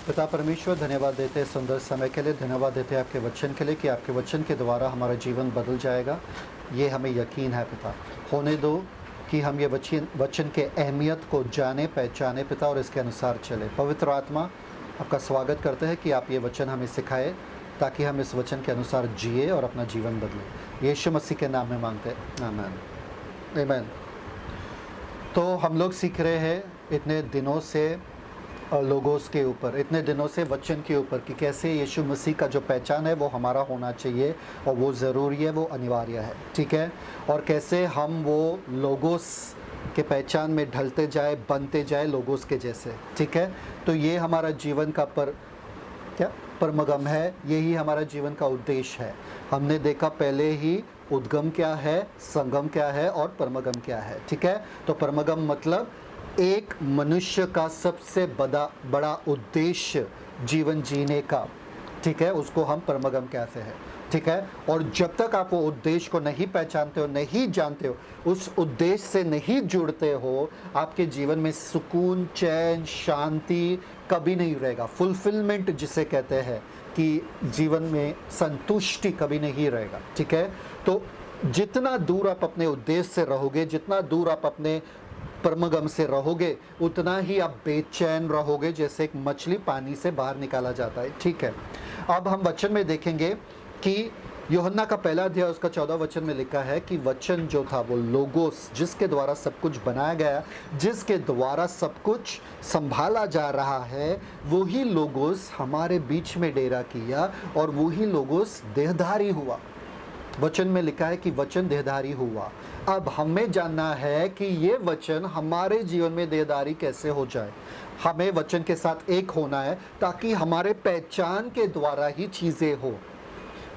पिता परमेश्वर, धन्यवाद देते हैं सुंदर समय के लिए, धन्यवाद देते हैं आपके वचन के लिए कि आपके वचन के द्वारा हमारा जीवन बदल जाएगा। ये हमें यकीन है पिता। होने दो कि हम ये वचन के अहमियत को जाने पहचाने पिता और इसके अनुसार चले। पवित्र आत्मा, आपका स्वागत करते हैं कि आप ये वचन हमें सिखाए ताकि हम इस वचन के अनुसार जिए और अपना जीवन बदलें। यीशु मसीह के नाम में मांगते हैं, आमीन आमीन। तो हम लोग सीख रहे हैं इतने दिनों से लोगोस के ऊपर, इतने दिनों से वचन के ऊपर कि कैसे यीशु मसीह का जो पहचान है वो हमारा होना चाहिए और वो ज़रूरी है, वो अनिवार्य है, ठीक है। और कैसे हम वो लोगोस के पहचान में ढलते जाए, बनते जाए लोगोस के जैसे, ठीक है। तो ये हमारा जीवन का परमगम है, यही हमारा जीवन का उद्देश्य है। हमने देखा पहले ही उद्गम क्या है, संगम क्या है और परमगम क्या है, ठीक है। तो परमगम मतलब एक मनुष्य का सबसे बड़ा उद्देश्य जीवन जीने का, ठीक है, उसको हम परमगम कहते हैं, ठीक है। और जब तक आप वो उद्देश्य को नहीं पहचानते हो, नहीं जानते हो, उस उद्देश्य से नहीं जुड़ते हो, आपके जीवन में सुकून, चैन, शांति कभी नहीं रहेगा। फुलफिलमेंट जिसे कहते हैं कि जीवन में संतुष्टि कभी नहीं रहेगा, ठीक है। तो जितना दूर आप अपने उद्देश्य से रहोगे, जितना दूर आप अपने परमगम से रहोगे, उतना ही आप बेचैन रहोगे, जैसे एक मछली पानी से बाहर निकाला जाता है, ठीक है। अब हम वचन में देखेंगे कि यूहन्ना का पहला अध्याय उसका 14 वचन में लिखा है कि वचन जो था वो लोगोस, जिसके द्वारा सब कुछ बनाया गया, जिसके द्वारा सब कुछ संभाला जा रहा है, वही लोगोस हमारे बीच में डेरा किया और वही लोगोस देहधारी हुआ। वचन में लिखा है कि वचन देहधारी हुआ। अब हमें जानना है कि ये वचन हमारे जीवन में देहधारी कैसे हो जाए। हमें वचन के साथ एक होना है ताकि हमारे पहचान के द्वारा ही चीज़ें हो,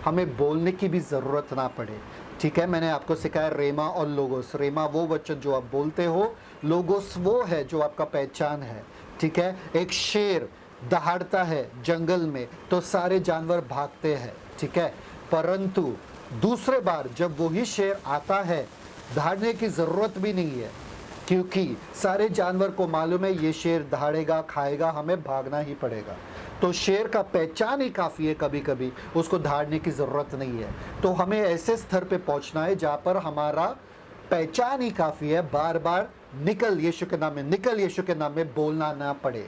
हमें बोलने की भी ज़रूरत ना पड़े, ठीक है। मैंने आपको सिखाया रेमा और लोगोस। रेमा वो वचन जो आप बोलते हो, लोगोस वो है जो आपका पहचान है, ठीक है। एक शेर दहाड़ता है जंगल में तो सारे जानवर भागते हैं, ठीक है, परंतु दूसरे बार जब वही शेर आता है, दहाड़ने की ज़रूरत भी नहीं है, क्योंकि सारे जानवर को मालूम है ये शेर दहाड़ेगा, खाएगा, हमें भागना ही पड़ेगा। तो शेर का पहचान ही काफ़ी है, कभी कभी उसको दहाड़ने की ज़रूरत नहीं है। तो हमें ऐसे स्तर पे पहुंचना है जहाँ पर हमारा पहचान ही काफ़ी है, बार बार निकल यीशु के नाम में, निकल यीशु के नाम में बोलना ना पड़े,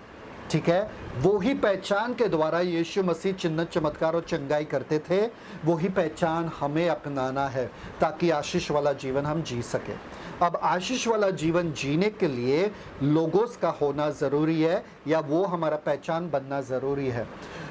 ठीक है। वो ही पहचान के द्वारा यीशु मसीह चिन्ह, चमत्कार और चंगाई करते थे, वही पहचान हमें अपनाना है ताकि आशीष वाला जीवन हम जी सके। अब आशीष वाला जीवन जीने के लिए लोगोस का होना ज़रूरी है, या वो हमारा पहचान बनना ज़रूरी है।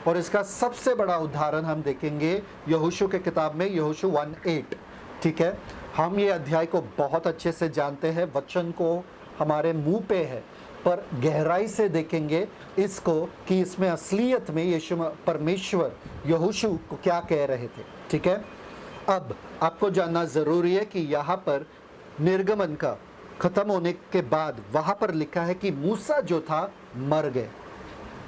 और इसका सबसे बड़ा उदाहरण हम देखेंगे यहोशू के किताब में, यहोशू 1:8, ठीक है। हम ये अध्याय को बहुत अच्छे से जानते हैं, वचन को हमारे मुंह पे है, पर गहराई से देखेंगे इसको कि इसमें असलियत में यीशु परमेश्वर यहोशू को क्या कह रहे थे, ठीक है। अब आपको जानना ज़रूरी है कि यहाँ पर निर्गमन का ख़त्म होने के बाद वहाँ पर लिखा है कि मूसा जो था मर गए,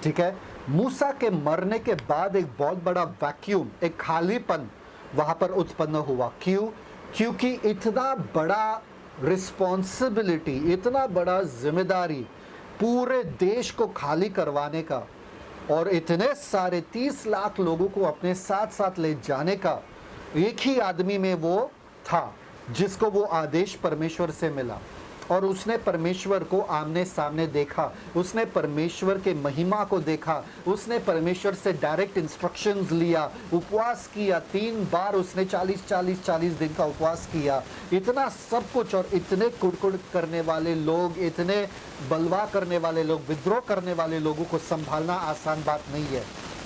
ठीक है। मूसा के मरने के बाद एक बहुत बड़ा वैक्यूम, एक खालीपन वहाँ पर उत्पन्न हुआ। क्यों? क्योंकि इतना बड़ा रिस्पॉन्सिबिलिटी, इतना बड़ा जिम्मेदारी पूरे देश को खाली करवाने का और इतने सारे 30 लाख लोगों को अपने साथ साथ ले जाने का एक ही आदमी में वो था, जिसको वो आदेश परमेश्वर से मिला। और उसने परमेश्वर को आमने सामने देखा, उसने परमेश्वर के महिमा को देखा, उसने परमेश्वर से डायरेक्ट इंस्ट्रक्शंस लिया, उपवास किया, 3 बार उसने 40 दिन का उपवास किया। इतना सब कुछ, और इतने कुड़कुड़ करने वाले लोग, इतने बलवा करने वाले लोग, विद्रोह करने वाले लोगों को संभालना आसान बात नहीं है।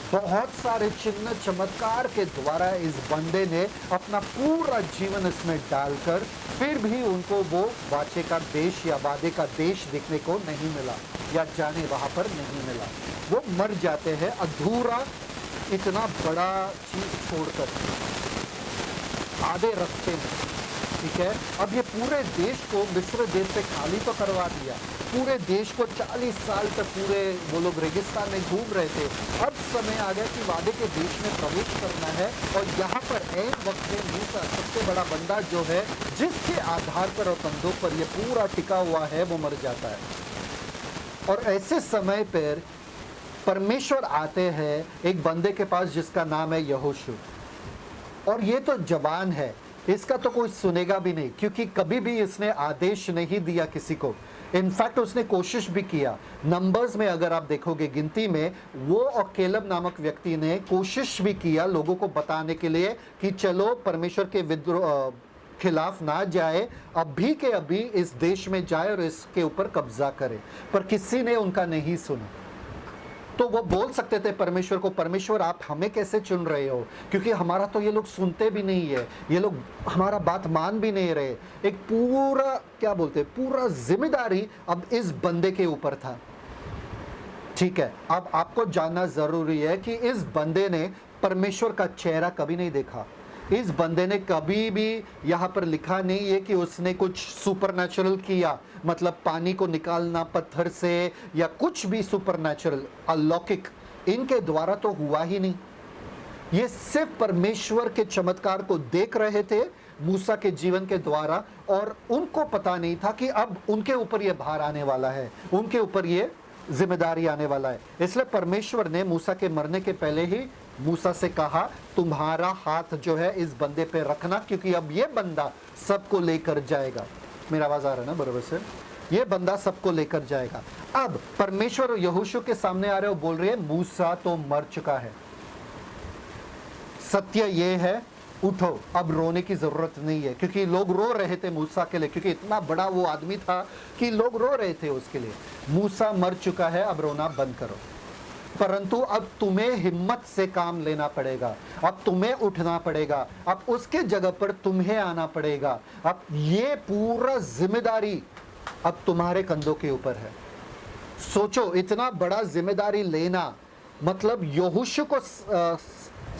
बहुत सारे चिन्ह चमत्कार के द्वारा इस बंदे ने अपना पूरा जीवन इसमें डालकर फिर भी उनको वो वाचे का देश या वादे का देश देखने को नहीं मिला, या जाने वहाँ पर नहीं मिला। वो मर जाते हैं अधूरा, इतना बड़ा चीज छोड़कर आधे रास्ते में, ठीक है। अब ये पूरे देश को मिस्र देश से खाली तो करवा दिया, पूरे देश को 40 साल तक पूरे वो लोग रेगिस्तान में घूम रहे थे। अब समय आ गया कि वादे के देश में प्रवेश करना है, और यहाँ पर ऐन वक्त में मूसा सबसे बड़ा बंदा जो है, जिसके आधार पर और कंधों पर ये पूरा टिका हुआ है, वो मर जाता है। और ऐसे समय पर परमेश्वर आते हैं एक बंदे के पास जिसका नाम है यहोशू, और ये तो जवान है, इसका तो कोई सुनेगा भी नहीं, क्योंकि कभी भी इसने आदेश नहीं दिया किसी को। इनफैक्ट उसने कोशिश भी किया। नंबर्स में अगर आप देखोगे, गिनती में, वो और केलब नामक व्यक्ति ने कोशिश भी किया लोगों को बताने के लिए कि चलो परमेश्वर के विद्रोह खिलाफ ना जाए, अभी के अभी इस देश में जाए और इसके ऊपर कब्जा करे, पर किसी ने उनका नहीं सुना। तो वो बोल सकते थे परमेश्वर को, परमेश्वर आप हमें कैसे चुन रहे हो, क्योंकि हमारा तो ये लोग सुनते भी नहीं है, ये लोग हमारा बात मान भी नहीं रहे। एक पूरा क्या बोलते, पूरा जिम्मेदारी अब इस बंदे के ऊपर था। ठीक है, अब आपको जानना जरूरी है कि इस बंदे ने परमेश्वर का चेहरा कभी नहीं देखा। इस बंदे ने कभी भी, यहाँ पर लिखा नहीं है कि उसने कुछ सुपरनैचुरल किया, मतलब पानी को निकालना पत्थर से या कुछ भी सुपरनैचुरल अलौकिक इनके द्वारा तो हुआ ही नहीं। ये सिर्फ परमेश्वर के चमत्कार को देख रहे थे मूसा के जीवन के द्वारा, और उनको पता नहीं था कि अब उनके ऊपर ये भार आने वाला है, उनके ऊपर ये जिम्मेदारी आने वाला है। इसलिए परमेश्वर ने मूसा के मरने के पहले ही मूसा से कहा, तुम्हारा हाथ जो है इस बंदे पे रखना, क्योंकि अब ये बंदा सबको लेकर जाएगा। मेरा आवाज आ रहा है ना बराबर से? ये बंदा सबको लेकर जाएगा। अब परमेश्वर यहोशू के सामने आ रहे हो, बोल रहे हैं मूसा तो मर चुका है, सत्य ये है, उठो, अब रोने की जरूरत नहीं है। क्योंकि लोग रो रहे थे मूसा के लिए, क्योंकि इतना बड़ा वो आदमी था कि लोग रो रहे थे उसके लिए। मूसा मर चुका है, अब रोना बंद करो। परंतु अब तुम्हें हिम्मत से काम लेना पड़ेगा, अब तुम्हें उठना पड़ेगा, अब उसके जगह पर तुम्हें आना पड़ेगा। अब ये पूरा जिम्मेदारी अब तुम्हारे कंधों के ऊपर है। सोचो, इतना बड़ा जिम्मेदारी लेना, मतलब यहोशू को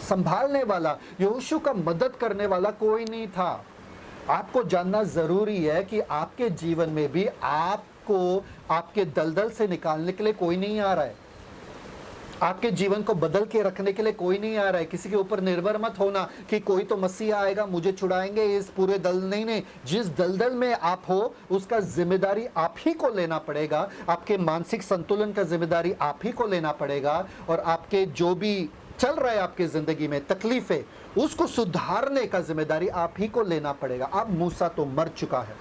संभालने वाला, यहोशू का मदद करने वाला कोई नहीं था। आपको जानना जरूरी है कि आपके जीवन में भी आपको आपके दलदल से निकालने के लिए कोई नहीं आ रहा है, आपके जीवन को बदल के रखने के लिए कोई नहीं आ रहा है। किसी के ऊपर निर्भर मत होना कि कोई तो मसीह आएगा मुझे छुड़ाएंगे इस पूरे दल, नहीं नहीं। जिस दलदल में आप हो उसका जिम्मेदारी आप ही को लेना पड़ेगा। आपके मानसिक संतुलन का जिम्मेदारी आप ही को लेना पड़ेगा, और आपके जो भी चल रहा है आपके जिंदगी में तकलीफें, उसको सुधारने का जिम्मेदारी आप ही को लेना पड़ेगा। अब मूसा तो मर चुका है।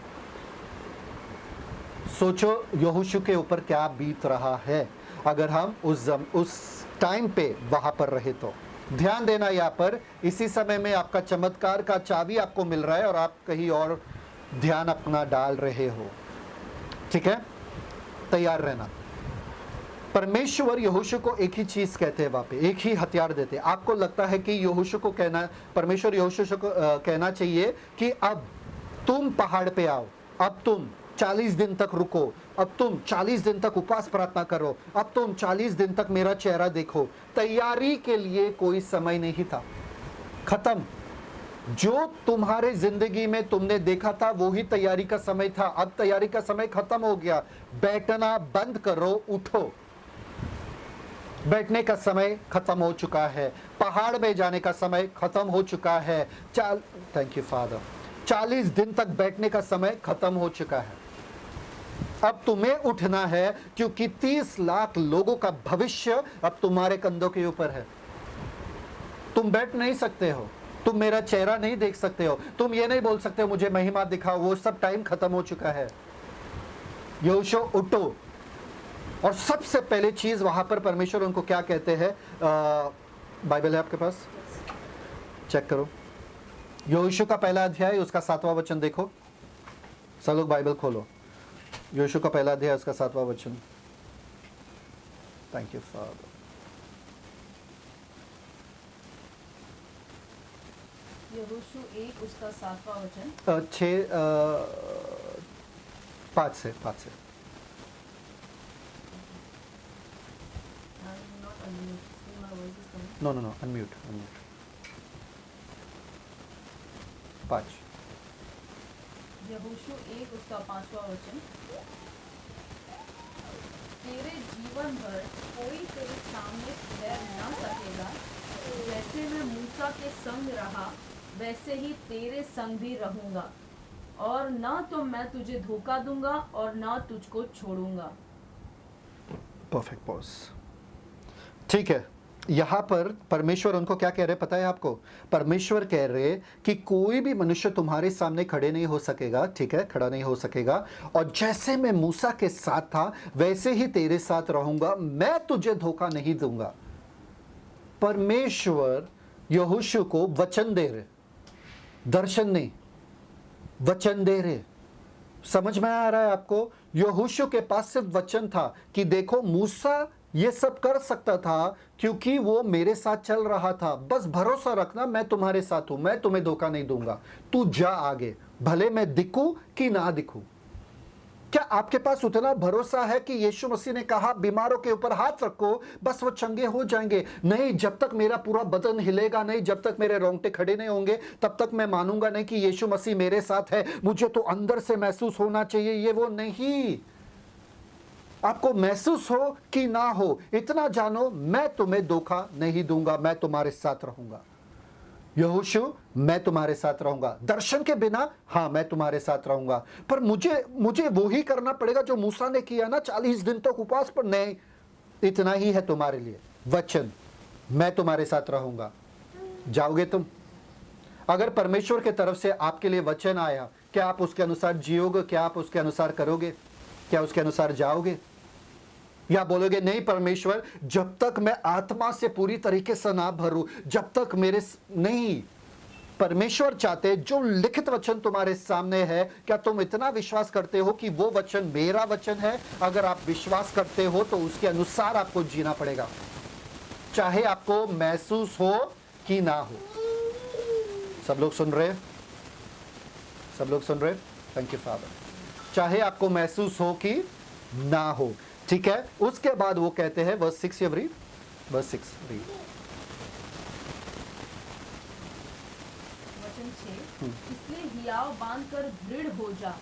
सोचो यहोशू के ऊपर क्या बीत रहा है अगर हम उस टाइम पे वहां पर रहे तो। ध्यान देना, यहाँ पर इसी समय में आपका चमत्कार का चाबी आपको मिल रहा है और आप कहीं और ध्यान अपना डाल रहे हो। ठीक है, तैयार रहना। परमेश्वर यहोशू को एक ही चीज कहते हैं, वहां पे एक ही हथियार देते हैं। आपको लगता है कि यहोशू को कहना, परमेश्वर यहोशू को कहना चाहिए कि अब तुम पहाड़ पे आओ, अब तुम 40 दिन तक रुको, अब तुम 40 दिन तक उपवास प्रार्थना करो, अब तुम 40 दिन तक मेरा चेहरा देखो। तैयारी के लिए कोई समय नहीं था, खत्म। जो तुम्हारे जिंदगी में तुमने देखा था वो ही तैयारी का समय था। अब तैयारी का समय खत्म हो गया। बैठना बंद करो, उठो। बैठने का समय खत्म हो चुका है, पहाड़ में जाने का समय खत्म हो चुका है। Thank you father. 40 दिन तक बैठने का समय खत्म हो चुका है। अब तुम्हें उठना है, क्योंकि 30 लाख लोगों का भविष्य अब तुम्हारे कंधों के ऊपर है। तुम बैठ नहीं सकते हो, तुम मेरा चेहरा नहीं देख सकते हो, तुम ये नहीं बोल सकते हो मुझे महिमा दिखाओ, वो सब टाइम खत्म हो चुका है। यहोशू उठो। और सबसे पहले चीज वहां पर परमेश्वर उनको क्या कहते हैं, बाइबल है आपके पास, चेक करो। यहोशू का पहला अध्याय उसका 7वां वचन देखो। सब लोग बाइबल खोलो। यहोशू का पहला अध्याय उसका 7वां वचन। Thank you father. यहोशू 1 उसका 7वां वचन। 5 से नो अनम्यूट 5। यहोशू 1 उसका 5वां वचन। तेरे जीवन भर कोई तेरे सामने ठहर न सकेगा, जैसे मैं मूसा के संग रहा वैसे ही तेरे संग भी रहूंगा, और न तो मैं तुझे धोखा दूंगा और न तुझको छोड़ूंगा। Perfect pause. ठीक है, यहाँ पर परमेश्वर उनको क्या कह रहे पता है आपको? परमेश्वर कह रहे कि कोई भी मनुष्य तुम्हारे सामने खड़े नहीं हो सकेगा, ठीक है, खड़ा नहीं हो सकेगा, और जैसे मैं मूसा के साथ था वैसे ही तेरे साथ रहूंगा, मैं तुझे धोखा नहीं दूंगा। परमेश्वर यहोशू को वचन दे रहे, दर्शन नहीं, वचन दे रहे। समझ में आ रहा है आपको? यहोशू के पास सिर्फ वचन था कि देखो मूसा ये सब कर सकता था क्योंकि वो मेरे साथ चल रहा था, बस भरोसा रखना, मैं तुम्हारे साथ हूं, मैं तुम्हें धोखा नहीं दूंगा, तू जा आगे, भले मैं दिखूं कि ना दिखूं। क्या आपके पास उतना भरोसा है कि यीशु मसीह ने कहा बीमारों के ऊपर हाथ रखो बस वो चंगे हो जाएंगे? नहीं, जब तक मेरा पूरा बदन हिलेगा नहीं, जब तक मेरे रोंगटे खड़े नहीं होंगे, तब तक मैं मानूंगा नहीं कि यीशु मसीह मेरे साथ है। मुझे तो अंदर से महसूस होना चाहिए, ये वो नहीं। आपको महसूस हो कि ना हो, इतना जानो मैं तुम्हें धोखा नहीं दूंगा, मैं तुम्हारे साथ रहूंगा। यहोशू, मैं तुम्हारे साथ रहूंगा। दर्शन के बिना, हाँ मैं तुम्हारे साथ रहूंगा, पर मुझे वो ही करना पड़ेगा जो मूसा ने किया ना, 40 दिन तक उपवास। पर नहीं, इतना ही है तुम्हारे लिए वचन, मैं तुम्हारे साथ रहूंगा। जाओगे तुम? अगर परमेश्वर के तरफ से आपके लिए वचन आया, क्या आप उसके अनुसार जियोगे? क्या आप उसके अनुसार करोगे? क्या उसके अनुसार जाओगे? या बोलोगे नहीं परमेश्वर, जब तक मैं आत्मा से पूरी तरीके से ना भरूं, जब तक मेरे नहीं। परमेश्वर चाहते जो लिखित वचन तुम्हारे सामने है, क्या तुम इतना विश्वास करते हो कि वो वचन मेरा वचन है? अगर आप विश्वास करते हो तो उसके अनुसार आपको जीना पड़ेगा, चाहे आपको महसूस हो कि ना हो। सब लोग सुन रहे? सब लोग सुन रहे? Thank you father. चाहे आपको महसूस हो कि ना हो, ठीक है। उसके बाद वो कहते हैं वर्स 6, ये रीड वर्स 6 रीड। वचन 6, इसलिए हियाव बांधकर दृढ़ हो जा,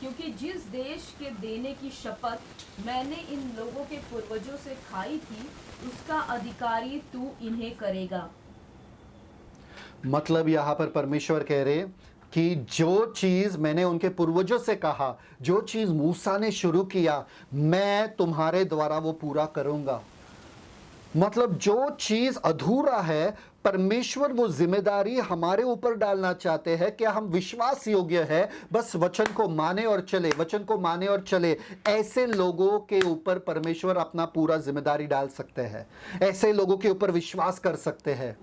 क्योंकि जिस देश के देने की शपथ मैंने इन लोगों के पूर्वजों से खाई थी, उसका अधिकारी तू इन्हें करेगा। मतलब यहां पर परमेश्वर कह रहे कि जो चीज मैंने उनके पूर्वजों से कहा, जो चीज मूसा ने शुरू किया, मैं तुम्हारे द्वारा वो पूरा करूंगा। मतलब जो चीज अधूरा है, परमेश्वर वो जिम्मेदारी हमारे ऊपर डालना चाहते हैं। क्या हम विश्वास योग्य है? बस वचन को माने और चले, वचन को माने और चले। ऐसे लोगों के ऊपर परमेश्वर अपना पूरा जिम्मेदारी डाल सकते हैं, ऐसे लोगों के ऊपर विश्वास कर सकते हैं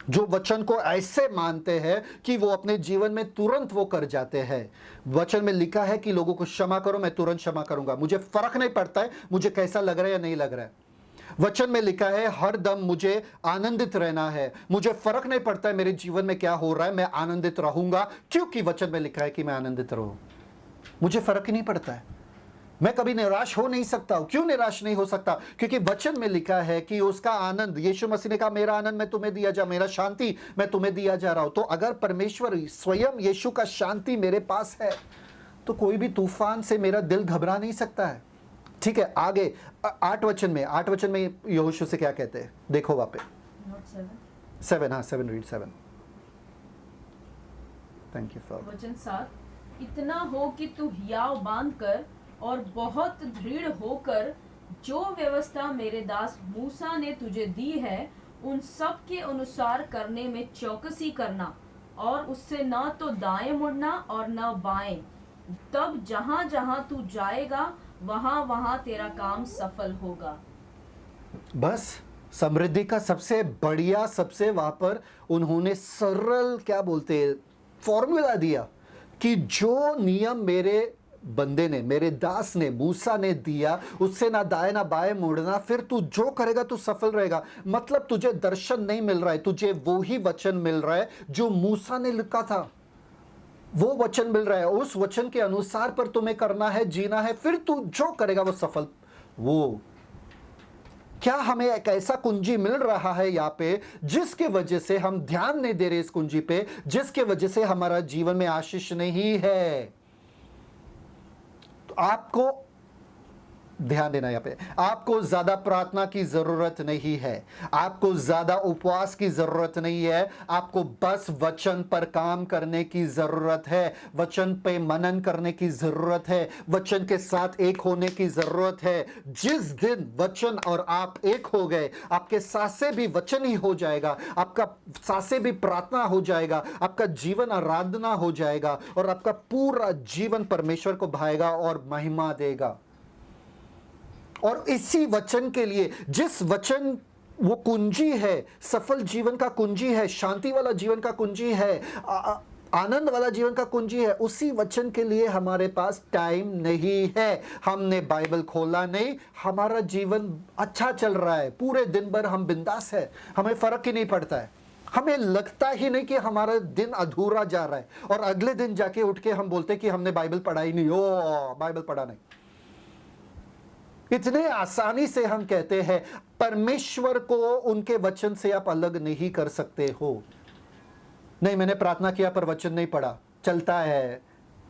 जो वचन को ऐसे मानते हैं कि वो अपने जीवन में तुरंत वो कर जाते हैं। वचन में लिखा है कि लोगों को क्षमा करो, मैं तुरंत क्षमा करूंगा, मुझे फर्क नहीं पड़ता है मुझे कैसा लग रहा है या नहीं लग रहा है। वचन में लिखा है हर दम मुझे आनंदित रहना है, मुझे फर्क नहीं पड़ता है मेरे जीवन में क्या हो रहा है, मैं आनंदित रहूंगा, क्योंकि वचन में लिखा है कि मैं आनंदित रहूं। मुझे फर्क ही नहीं पड़ता है, मैं कभी निराश हो नहीं सकता हूं। क्यों निराश नहीं हो सकता? क्योंकि वचन में लिखा है कि उसका आनंद, यीशु मसीह ने कहा मेरा आनंद मैं तुम्हें दिया जा, मेरा शांति मैं तुम्हें दिया जा रहा हूं। तो अगर परमेश्वर स्वयं यीशु का शांति मेरे पास है, तो कोई भी तूफान से मेरा दिल घबरा नहीं सकता है। ठीक है, आगे 8 वचन में यहोशू से क्या कहते हैं, देखो वापे 7, हाँ 7 रीड 7। थैंक यू फॉर वचन 7, इतना हो कि तू हियाव बांध कर और बहुत दृढ़ होकर जो व्यवस्था मेरे दास मूसा ने तुझे दी है, उन सब के अनुसार करने में चौकसी करना, और उससे न तो दाएं मुड़ना और न बाएं। तब जहां जहां तू जाएगा वहां वहां तेरा काम सफल होगा। बस समृद्धि का सबसे बढ़िया, सबसे वहां पर उन्होंने सरल क्या बोलते हैं फॉर्मूला दिया कि जो नियम मेरे बंदे ने, मेरे दास ने, मूसा ने दिया, उससे ना दाएं ना बाएं मुड़ना, फिर तू जो करेगा तू सफल रहेगा। मतलब तुझे दर्शन नहीं मिल रहा है, तुझे वो ही वचन मिल रहा है जो मूसा ने लिखा था, वो वचन मिल रहा है, उस वचन के अनुसार पर तुम्हें करना है, जीना है, फिर तू जो करेगा वो सफल। वो क्या हमें एक ऐसा कुंजी मिल रहा है यहाँ पे जिसके वजह से हम ध्यान नहीं दे रहे इस कुंजी पे, जिसके वजह से हमारा जीवन में आशीष नहीं है। तो आपको ध्यान देना यहाँ पे, आपको ज्यादा प्रार्थना की जरूरत नहीं है, आपको ज्यादा उपवास की जरूरत नहीं है, आपको बस वचन पर काम करने की जरूरत है, वचन पे मनन करने की जरूरत है, वचन के साथ एक होने की जरूरत है। जिस दिन वचन और आप एक हो गए, आपके सांसें भी वचन ही हो जाएगा, आपका सांसें भी प्रार्थना हो जाएगा, आपका जीवन आराधना हो जाएगा और आपका पूरा जीवन परमेश्वर को भाएगा और महिमा देगा। और इसी वचन के लिए, जिस वचन वो कुंजी है, सफल जीवन का कुंजी है, शांति वाला जीवन का कुंजी है, आनंद वाला जीवन का कुंजी है, उसी वचन के लिए हमारे पास टाइम नहीं है। हमने बाइबल खोला नहीं, हमारा जीवन अच्छा चल रहा है, पूरे दिन भर हम बिंदास है, हमें फर्क ही नहीं पड़ता है, हमें लगता ही नहीं कि हमारा दिन अधूरा जा रहा है, और अगले दिन जाके उठ के हम बोलते कि हमने बाइबल पढ़ा ही नहीं, ओ बाइबल पढ़ा नहीं। इतने आसानी से हम कहते हैं। परमेश्वर को उनके वचन से आप अलग नहीं कर सकते हो। नहीं, मैंने प्रार्थना किया पर वचन नहीं पढ़ा, चलता है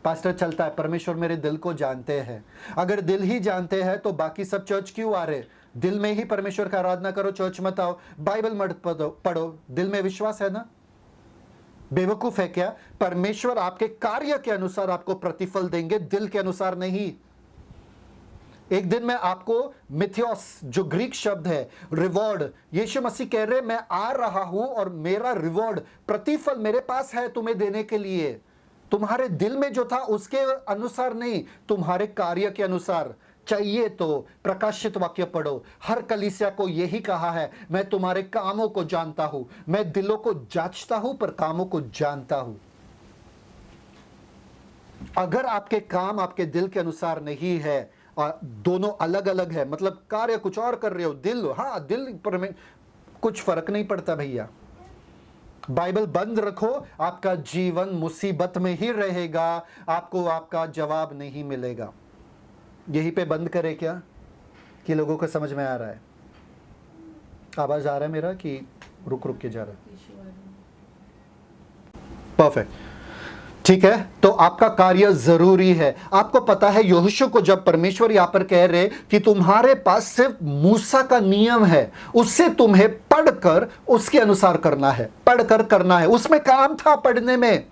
पास्टर, चलता है, परमेश्वर मेरे दिल को जानते हैं। अगर दिल ही जानते हैं तो बाकी सब चर्च क्यों आ रहे? दिल में ही परमेश्वर का आराधना करो, चर्च मत आओ, बाइबल मत पढ़ो। दिल में विश्वास है ना? बेवकूफ है क्या? परमेश्वर आपके कार्य के अनुसार आपको प्रतिफल देंगे, दिल के अनुसार नहीं। एक दिन मैं आपको मिथियोस, जो ग्रीक शब्द है रिवॉर्ड, यीशु मसीह कह रहे मैं आ रहा हूं और मेरा रिवॉर्ड, प्रतिफल मेरे पास है तुम्हें देने के लिए। तुम्हारे दिल में जो था उसके अनुसार नहीं, तुम्हारे कार्य के अनुसार। चाहिए तो प्रकाशित वाक्य पढ़ो, हर कलीसिया को यही कहा है, मैं तुम्हारे कामों को जानता हूं, मैं दिलों को जांचता हूं पर कामों को जानता हूं। अगर आपके काम आपके दिल के अनुसार नहीं है, दोनों अलग अलग है, मतलब कार्य कुछ और कर रहे हो, दिल, हाँ दिल पर में कुछ फर्क नहीं पड़ता भैया। बाइबल बंद रखो, आपका जीवन मुसीबत में ही रहेगा, आपको आपका जवाब नहीं मिलेगा। यहीं पे बंद करे क्या कि लोगों को समझ में आ रहा है? आवाज आ रहा है मेरा कि रुक रुक के जा रहा है? परफेक्ट, ठीक है। तो आपका कार्य जरूरी है। आपको पता है यहोशू को जब परमेश्वर यहां पर कह रहे कि तुम्हारे पास सिर्फ मूसा का नियम है, उससे तुम्हें पढ़कर उसके अनुसार करना है, पढ़कर करना है। उसमें काम था पढ़ने में।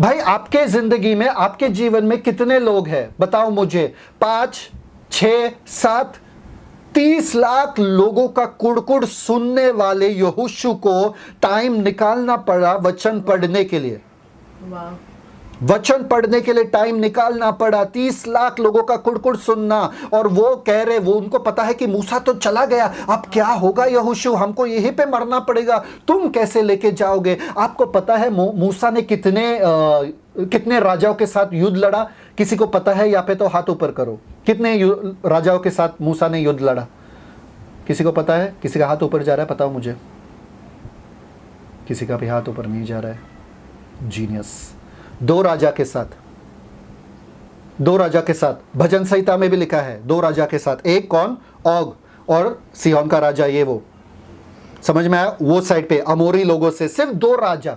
भाई आपके जिंदगी में, आपके जीवन में कितने लोग हैं बताओ मुझे? 5, 6, 7, 30 लाख लोगों का कुड़कुड़ सुनने वाले यहोशू को टाइम निकालना पड़ा वचन पढ़ने के लिए। वचन पढ़ने के लिए टाइम निकालना पड़ा। 30 लाख लोगों का कुड़कुड़ सुनना, और वो कह रहे, वो उनको पता है कि मूसा तो चला गया, अब क्या होगा यहोशू, हमको यहीं पे मरना पड़ेगा, तुम कैसे लेके जाओगे? आपको पता है मूसा ने कितने राजाओं के साथ युद्ध लड़ा? किसी को पता है? यहाँ पे तो हाथ ऊपर करो, कितने राजाओं के साथ मूसा ने युद्ध लड़ा? किसी को पता है? किसी का हाथ ऊपर जा रहा है? बताओ मुझे। किसी का भी हाथ ऊपर नहीं जा रहा है। जीनियस। 2 राजा के साथ, 2 राजा के साथ, भजन संहिता में भी लिखा है 2 राजा के साथ। एक कौन? ओग और सिहोन का राजा, ये वो समझ में आया? वो साइड पे अमोरी लोगों से सिर्फ 2 राजा,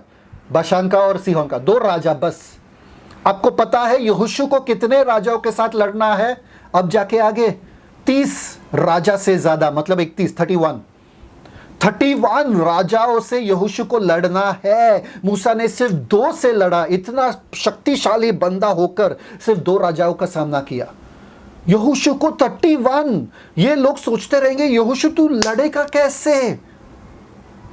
बाशान का और सिहोन का, 2 राजा बस। आपको पता है यहोशू को कितने राजाओं के साथ लड़ना है? अब जाके आगे 30 राजा से ज्यादा, मतलब 31 राजाओं से यहोशू को लड़ना है। मूसा ने सिर्फ 2 से लड़ा। इतना शक्तिशाली बंदा होकर सिर्फ 2 राजाओं का सामना किया। यहोशू को 31। ये लोग सोचते रहेंगे यहोशू तू लड़ेगा कैसे?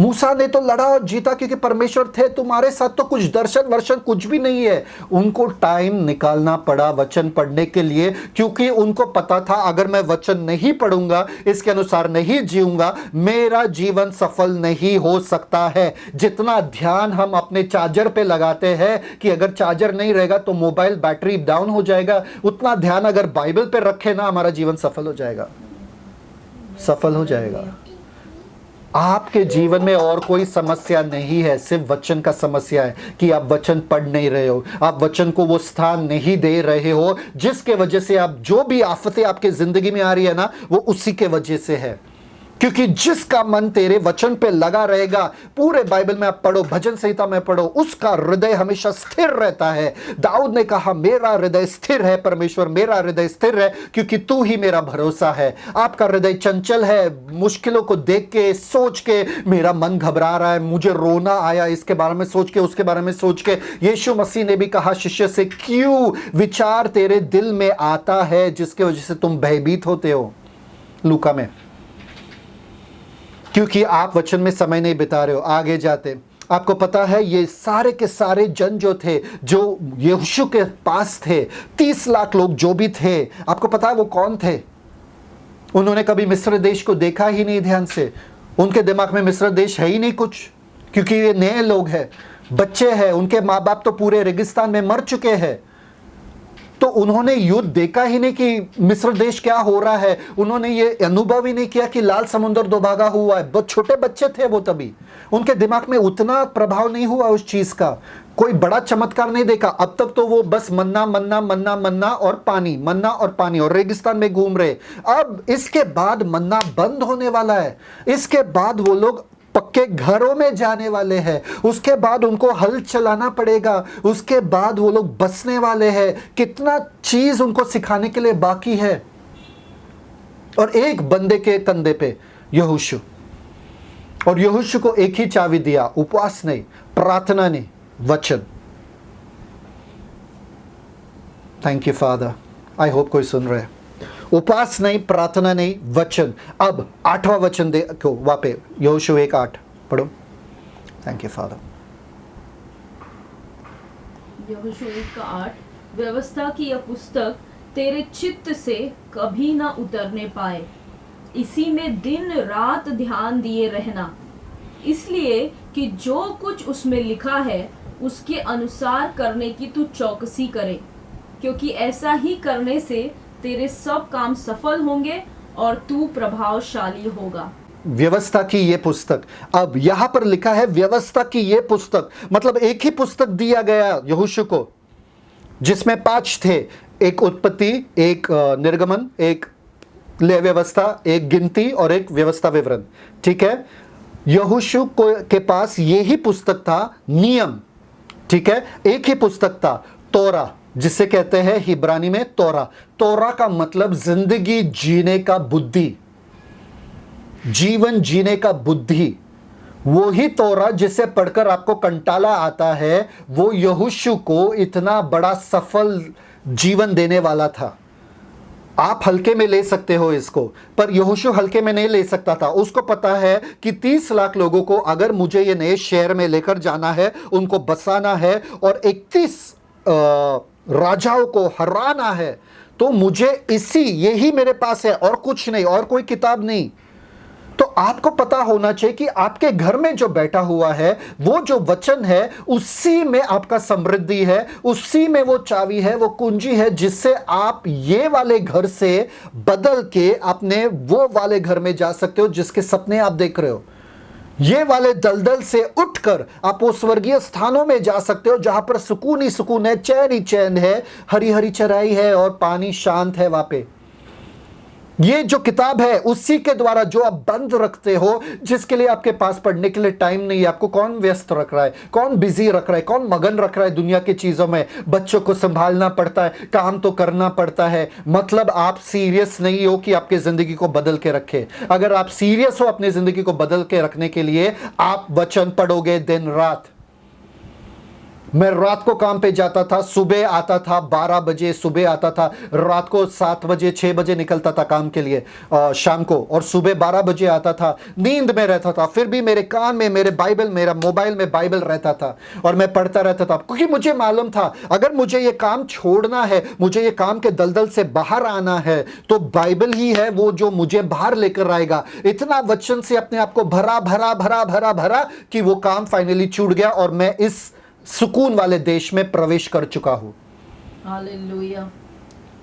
मूसा ने तो लड़ा और जीता क्योंकि परमेश्वर थे तुम्हारे साथ, तो कुछ दर्शन वर्शन कुछ भी नहीं है। उनको टाइम निकालना पड़ा वचन पढ़ने के लिए, क्योंकि उनको पता था अगर मैं वचन नहीं पढ़ूंगा, इसके अनुसार नहीं जीऊंगा, मेरा जीवन सफल नहीं हो सकता है। जितना ध्यान हम अपने चार्जर पे लगाते हैं कि अगर चार्जर नहीं रहेगा तो मोबाइल बैटरी डाउन हो जाएगा, उतना ध्यान अगर बाइबल पे रखे ना, हमारा जीवन सफल हो जाएगा, सफल हो जाएगा। आपके जीवन में और कोई समस्या नहीं है, सिर्फ वचन का समस्या है कि आप वचन पढ़ नहीं रहे हो, आप वचन को वो स्थान नहीं दे रहे हो, जिसके वजह से आप जो भी आफतें आपके जिंदगी में आ रही है ना, वो उसी के वजह से है। क्योंकि जिसका मन तेरे वचन पे लगा रहेगा, पूरे बाइबल में आप पढ़ो, भजन संहिता में पढ़ो, उसका हृदय हमेशा स्थिर रहता है। दाऊद ने कहा मेरा हृदय स्थिर है परमेश्वर, मेरा हृदय स्थिर है क्योंकि तू ही मेरा भरोसा है। आपका हृदय चंचल है, मुश्किलों को देख के सोच के मेरा मन घबरा रहा है, मुझे रोना आया इसके बारे में सोच के, उसके बारे में सोच के। यीशु मसीह ने भी कहा शिष्य से, क्यों विचार तेरे दिल में आता है जिसके वजह से तुम भयभीत होते हो। लूका में, क्योंकि आप वचन में समय नहीं बिता रहे हो। आगे जाते आपको पता है ये सारे के सारे जन जो थे, जो यीशु के पास थे, 30 लाख लोग जो भी थे, आपको पता है वो कौन थे? उन्होंने कभी मिस्र देश को देखा ही नहीं ध्यान से, उनके दिमाग में मिस्र देश है ही नहीं कुछ, क्योंकि ये नए लोग हैं, बच्चे हैं, उनके माँ बाप तो पूरे रेगिस्तान में मर चुके हैं। तो उन्होंने युद्ध देखा ही नहीं कि मिस्र देश क्या हो रहा है, उन्होंने ये अनुभव ही नहीं किया कि लाल समुद्र दो भागा हुआ है। बहुत छोटे बच्चे थे वो, तभी उनके दिमाग में उतना प्रभाव नहीं हुआ उस चीज का, कोई बड़ा चमत्कार नहीं देखा। अब तक तो वो बस मन्ना मन्ना मन्ना मन्ना और पानी, मन्ना और पानी, और रेगिस्तान में घूम रहे। अब इसके बाद मन्ना बंद होने वाला है, इसके बाद वो लोग पक्के घरों में जाने वाले हैं, उसके बाद उनको हल चलाना पड़ेगा, उसके बाद वो लोग बसने वाले हैं। कितना चीज उनको सिखाने के लिए बाकी है। और एक बंदे के कंधे पे यहोशू, और यहोशू को एक ही चाबी दिया, उपवास नहीं, प्रार्थना नहीं, वचन। Thank you father, I hope कोई सुन रहे हैं। उपवास नहीं, प्रार्थना नहीं, वचन। अब 8वां वचन देखो वहां पे, यहोशू 1:8 पढ़ो। Thank you father. यहोशू 1:8, व्यवस्था की यह पुस्तक तेरे चित्त से कभी ना उतरने पाए, इसी में दिन रात ध्यान दिए रहना, इसलिए कि जो कुछ उसमें लिखा है उसके अनुसार करने की तू चौकसी करे, क्योंकि ऐसा ही करने से तेरे सब काम सफल होंगे और तू प्रभावशाली होगा। व्यवस्था की ये पुस्तक, अब यहां पर लिखा है व्यवस्था की ये पुस्तक, मतलब एक ही पुस्तक दिया गया यहोशू को, जिसमें 5 थे, एक उत्पत्ति, एक निर्गमन, एक ले व्यवस्था, एक गिनती और एक व्यवस्था विवरण। ठीक है, यहोशू को के पास यही पुस्तक था, नियम। ठीक है, एक ही पुस्तक था, तोरा, जिसे कहते हैं हिब्रानी में तोरा। तोरा का मतलब जिंदगी जीने का बुद्धि, जीवन जीने का बुद्धि। वो ही तोरा जिसे पढ़कर आपको कंटाला आता है, वो यहोशू को इतना बड़ा सफल जीवन देने वाला था। आप हल्के में ले सकते हो इसको, पर यहोशू हल्के में नहीं ले सकता था। उसको पता है कि 30 लाख लोगों को अगर मुझे ये नए शहर में लेकर जाना है, उनको बसाना है और 31 राजाओं को हराना है, तो मुझे यही मेरे पास है और कुछ नहीं, और कोई किताब नहीं। तो आपको पता होना चाहिए कि आपके घर में जो बैठा हुआ है, वो जो वचन है, उसी में आपका समृद्धि है, उसी में वो चाबी है, वो कुंजी है, जिससे आप ये वाले घर से बदल के अपने वो वाले घर में जा सकते हो जिसके सपने आप देख रहे हो। ये वाले दलदल से उठकर आप वो स्वर्गीय स्थानों में जा सकते हो जहां पर सुकून ही सुकून है, चैन ही चैन है, हरी हरी चराई है और पानी शांत है वहां पे। ये जो किताब है उसी के द्वारा जो आप बंद रखते हो, जिसके लिए आपके पास पढ़ने के लिए टाइम नहीं है। आपको कौन व्यस्त रख रहा है, कौन बिजी रख रहा है, कौन मगन रख रहा है दुनिया की चीजों में। बच्चों को संभालना पड़ता है, काम तो करना पड़ता है, मतलब आप सीरियस नहीं हो कि आपकी जिंदगी को बदल के रखे। अगर आप सीरियस हो अपनी जिंदगी को बदल के रखने के लिए, आप वचन पढ़ोगे दिन रात। मैं रात को काम पे जाता था, सुबह आता था 12 बजे, सुबह आता था, रात को 7 बजे 6 बजे निकलता था काम के लिए शाम को, और सुबह 12 बजे आता था, नींद में रहता था, फिर भी मेरे कान में मेरे बाइबल, मेरा मोबाइल में बाइबल रहता था और मैं पढ़ता रहता था, क्योंकि मुझे मालूम था अगर मुझे ये काम छोड़ना है, मुझे ये काम के दलदल से बाहर आना है, तो बाइबल ही है वो जो मुझे बाहर लेकर आएगा। इतना वचन से अपने आप को भरा भरा भरा भरा भरा कि वो काम फाइनली छूट गया और मैं इस सुकून वाले देश में प्रवेश कर चुका हूं। हालेलुया।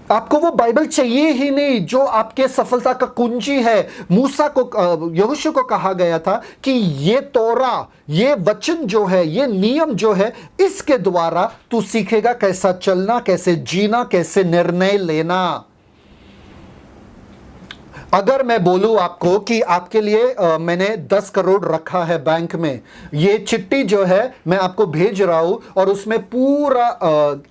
आपको वो बाइबल चाहिए ही नहीं जो आपके सफलता का कुंजी है। मूसा को, यहोशू को कहा गया था कि ये तोरा, ये वचन जो है, ये नियम जो है, इसके द्वारा तू सीखेगा कैसा चलना, कैसे जीना, कैसे निर्णय लेना। अगर मैं बोलूं आपको कि आपके लिए मैंने 10 करोड़ रखा है बैंक में, ये चिट्ठी जो है मैं आपको भेज रहा हूं और उसमें पूरा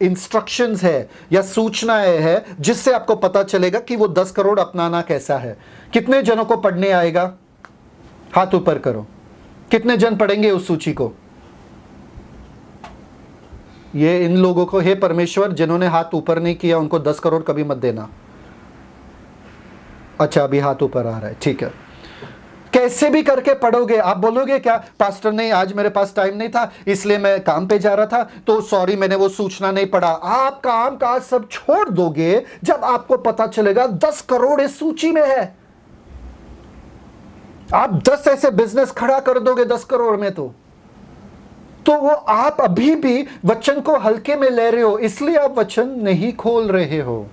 इंस्ट्रक्शंस है या सूचनाएं है जिससे आपको पता चलेगा कि वो 10 करोड़ अपनाना कैसा है। कितने जनों को पढ़ने आएगा? हाथ ऊपर करो। कितने जन पढ़ेंगे उस सूची को? ये इन लोगों को, हे परमेश्वर, जिन्होंने हाथ ऊपर नहीं किया उनको 10 करोड़ कभी मत देना। अच्छा, अभी हाथ ऊपर आ रहा है, ठीक है। कैसे भी करके पढ़ोगे। आप बोलोगे क्या, पास्टर नहीं आज मेरे पास टाइम नहीं था इसलिए मैं काम पे जा रहा था तो सॉरी मैंने वो सूचना नहीं पढ़ा। आप काम काज सब छोड़ दोगे जब आपको पता चलेगा 10 करोड़ इस सूची में है। आप 10 ऐसे बिजनेस खड़ा कर दोगे 10 करोड़ में तो वो आप अभी भी वचन को हल्के में ले रहे हो, इसलिए आप वचन नहीं खोल रहे हो,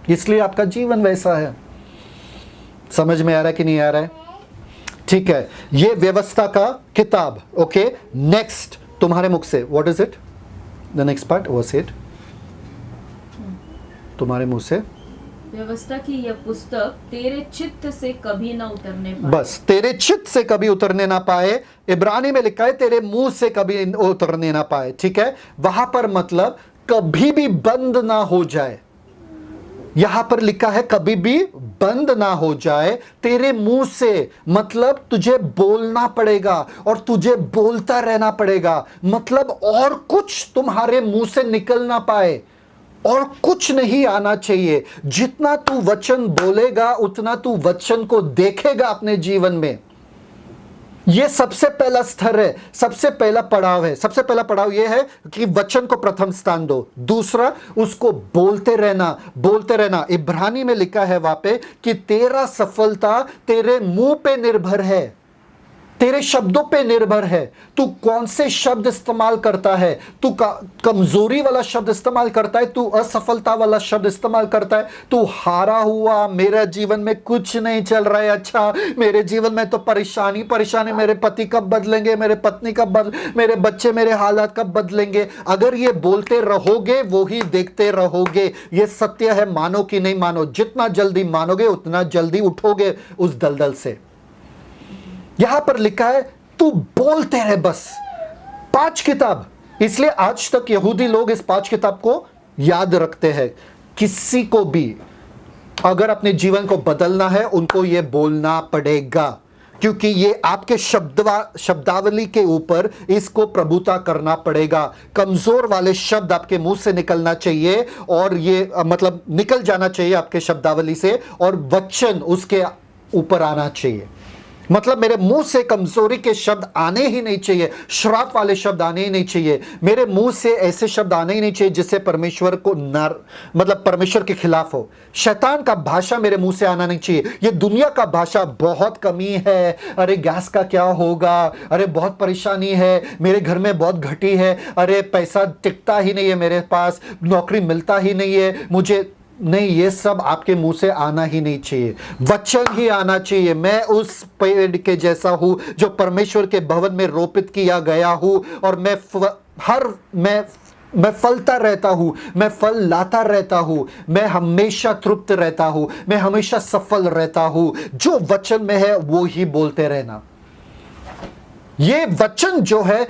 इसलिए आपका जीवन वैसा है। समझ में आ रहा है कि नहीं आ रहा है? ठीक है, ये व्यवस्था का किताब। ओके, नेक्स्ट तुम्हारे मुख से, what is it? The next part was it तुम्हारे मुंह से। व्यवस्था की यह पुस्तक तेरे चित्त से कभी ना उतरने पाए। बस, तेरे चित्त से कभी उतरने ना पाए। इब्रानी में लिखा है तेरे मुंह से कभी उतरने ना पाए। ठीक है, वहां पर मतलब कभी भी बंद ना हो जाए। यहां पर लिखा है कभी भी बंद ना हो जाए तेरे मुंह से, मतलब तुझे बोलना पड़ेगा और तुझे बोलता रहना पड़ेगा। मतलब और कुछ तुम्हारे मुंह से निकल ना पाए, और कुछ नहीं आना चाहिए। जितना तू वचन बोलेगा उतना तू वचन को देखेगा अपने जीवन में। यह सबसे पहला स्तर है, सबसे पहला पड़ाव है। सबसे पहला पड़ाव यह है कि वचन को प्रथम स्थान दो। दूसरा, उसको बोलते रहना, बोलते रहना। इब्रानी में लिखा है वहां पे कि तेरा सफलता तेरे मुंह पे निर्भर है, तेरे शब्दों पे निर्भर है। तू कौन से शब्द इस्तेमाल करता है। तू कमजोरी वाला शब्द इस्तेमाल करता है, तू असफलता वाला शब्द इस्तेमाल करता है, तू हारा हुआ, मेरे जीवन में कुछ नहीं चल रहा है, अच्छा मेरे जीवन में तो परेशानी परेशानी, मेरे पति कब बदलेंगे, मेरे पत्नी कब मेरे बच्चे, मेरे हालात कब बदलेंगे। अगर ये बोलते रहोगे वो ही देखते रहोगे। ये सत्य है, मानो कि नहीं मानो। जितना जल्दी मानोगे उतना जल्दी उठोगे उस दलदल से। यहां पर लिखा है तू बोलते रहे बस। 5 किताब, इसलिए आज तक यहूदी लोग इस 5 किताब को याद रखते हैं। किसी को भी अगर अपने जीवन को बदलना है उनको यह बोलना पड़ेगा, क्योंकि ये आपके शब्दावली के ऊपर इसको प्रभुता करना पड़ेगा। कमजोर वाले शब्द आपके मुंह से निकलना चाहिए, और ये मतलब निकल जाना चाहिए आपके शब्दावली से, और वचन उसके ऊपर आना चाहिए। मतलब मेरे मुंह से कमजोरी के शब्द आने ही नहीं चाहिए, श्राप वाले शब्द आने ही नहीं चाहिए। मेरे मुंह से ऐसे शब्द आने ही नहीं चाहिए जिससे परमेश्वर को मतलब परमेश्वर के खिलाफ हो। शैतान का भाषा मेरे मुंह से आना नहीं चाहिए। ये दुनिया का भाषा बहुत कमी है, अरे गैस का क्या होगा, अरे बहुत परेशानी है, मेरे घर में बहुत घटी है, अरे पैसा टिकता ही नहीं है मेरे पास, नौकरी मिलता ही नहीं है मुझे। नहीं, ये सब आपके मुंह से आना ही नहीं चाहिए, वचन ही आना चाहिए। मैं उस पेड़ के जैसा हूं जो परमेश्वर के भवन में रोपित किया गया हूं, और मैं फलता रहता हूं, मैं फल लाता रहता हूं, मैं हमेशा तृप्त रहता हूं, मैं हमेशा सफल रहता हूं। जो वचन में है वो ही बोलते रहना। ये वचन जो है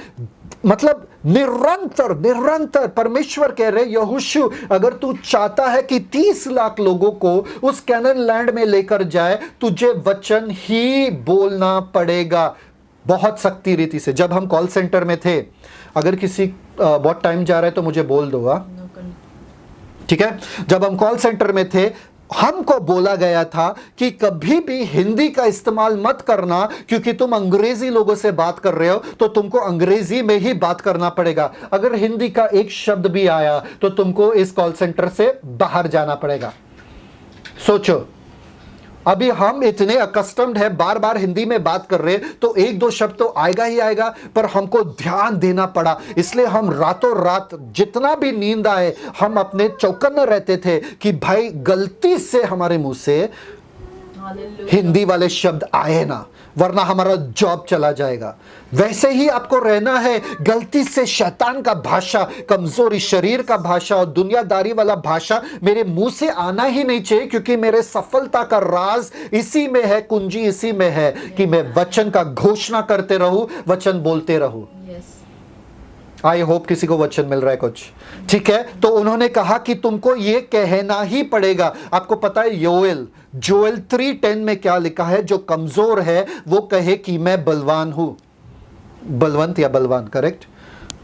मतलब निरंतर निरंतर। परमेश्वर कह रहे यहोशू, अगर तू चाहता है कि 30 लाख लोगों को उस कैनान लैंड में लेकर जाए, तुझे वचन ही बोलना पड़ेगा बहुत सख्ती रीति से। जब हम कॉल सेंटर में थे, अगर किसी बहुत टाइम जा रहा है तो मुझे बोल दो, ठीक है। जब हम कॉल सेंटर में थे, हमको बोला गया था कि कभी भी हिंदी का इस्तेमाल मत करना, क्योंकि तुम अंग्रेजी लोगों से बात कर रहे हो तो तुमको अंग्रेजी में ही बात करना पड़ेगा। अगर हिंदी का एक शब्द भी आया तो तुमको इस कॉल सेंटर से बाहर जाना पड़ेगा। सोचो, अभी हम इतने अकस्टम्ड है, बार बार हिंदी में बात कर रहे, तो 1-2 शब्द तो आएगा ही आएगा, पर हमको ध्यान देना पड़ा। इसलिए हम रातों रात जितना भी नींद आए हम अपने चौकन्ने रहते थे कि भाई गलती से हमारे मुंह से Hallelujah. हिंदी वाले शब्द आए ना, वरना हमारा जॉब चला जाएगा। वैसे ही आपको रहना है। गलती से शैतान का भाषा, कमजोरी शरीर का भाषा और दुनियादारी वाला भाषा मेरे मुंह से आना ही नहीं चाहिए, क्योंकि मेरे सफलता का राज इसी में है, कुंजी इसी में है कि मैं वचन का घोषणा करते रहूं, वचन बोलते रहूं। Yes. आई होप किसी को वचन मिल रहा है कुछ, ठीक है। तो उन्होंने कहा कि तुमको ये कहना ही पड़ेगा। आपको पता है जोएल 3:10 में क्या लिखा है? जो कमजोर है वो कहे कि मैं बलवान हूं। बलवंत या बलवान, करेक्ट।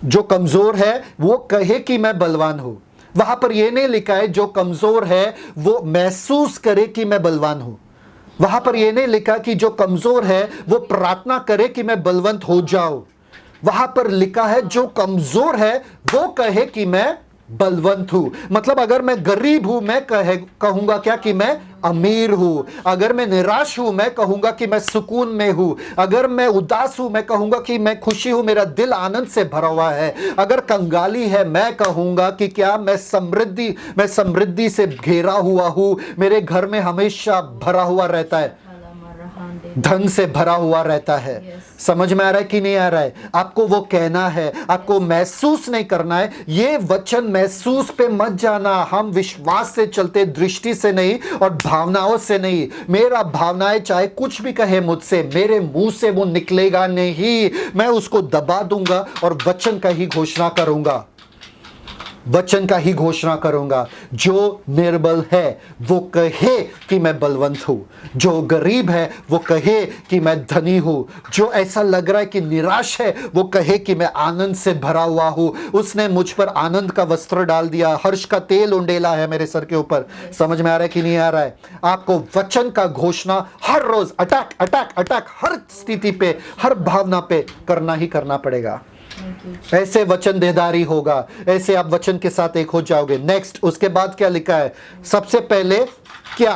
जो कमजोर है वो कहे कि मैं बलवान हूं। वहां पर यह नहीं लिखा है जो कमजोर है वो महसूस करे कि मैं बलवान हूं। वहां पर यह नहीं लिखा कि जो कमजोर है वो प्रार्थना करे कि मैं बलवंत हो जाऊं। वहां पर लिखा है जो कमजोर है वो कहे कि मैं बलवंत हूं। मतलब अगर मैं गरीब हूं मैं कहूंगा क्या? कि मैं अमीर हूं। अगर मैं निराश हूं मैं कहूंगा कि मैं सुकून में हूं। अगर मैं उदास हूं मैं कहूंगा कि मैं खुशी हूं, मेरा दिल आनंद से भरा हुआ है। अगर कंगाली है मैं कहूंगा कि क्या मैं समृद्धि से घेरा हुआ हूं, मेरे घर में हमेशा भरा हुआ रहता है, धन से भरा हुआ रहता है। समझ में आ रहा है कि नहीं आ रहा है? आपको वो कहना है, आपको महसूस नहीं करना है। ये वचन महसूस पे मत जाना। हम विश्वास से चलते, दृष्टि से नहीं और भावनाओं से नहीं। मेरा भावनाएं चाहे कुछ भी कहे मुझसे, मेरे मुंह से वो निकलेगा नहीं। मैं उसको दबा दूंगा और वचन का ही घोषणा करूंगा, वचन का ही घोषणा करूंगा। जो निर्बल है वो कहे कि मैं बलवंत हूं। जो गरीब है वो कहे कि मैं धनी हूं। जो ऐसा लग रहा है कि निराश है वो कहे कि मैं आनंद से भरा हुआ हूं। उसने मुझ पर आनंद का वस्त्र डाल दिया, हर्ष का तेल उंडेला है मेरे सर के ऊपर। समझ में आ रहा है कि नहीं आ रहा है? आपको वचन का घोषणा हर रोज अटैक अटैक अटैक, हर स्थिति पे, हर भावना पे करना ही करना पड़ेगा। ऐसे वचन देहधारी होगा, ऐसे आप वचन के साथ एक हो जाओगे। नेक्स्ट, उसके बाद क्या लिखा है? सबसे पहले क्या?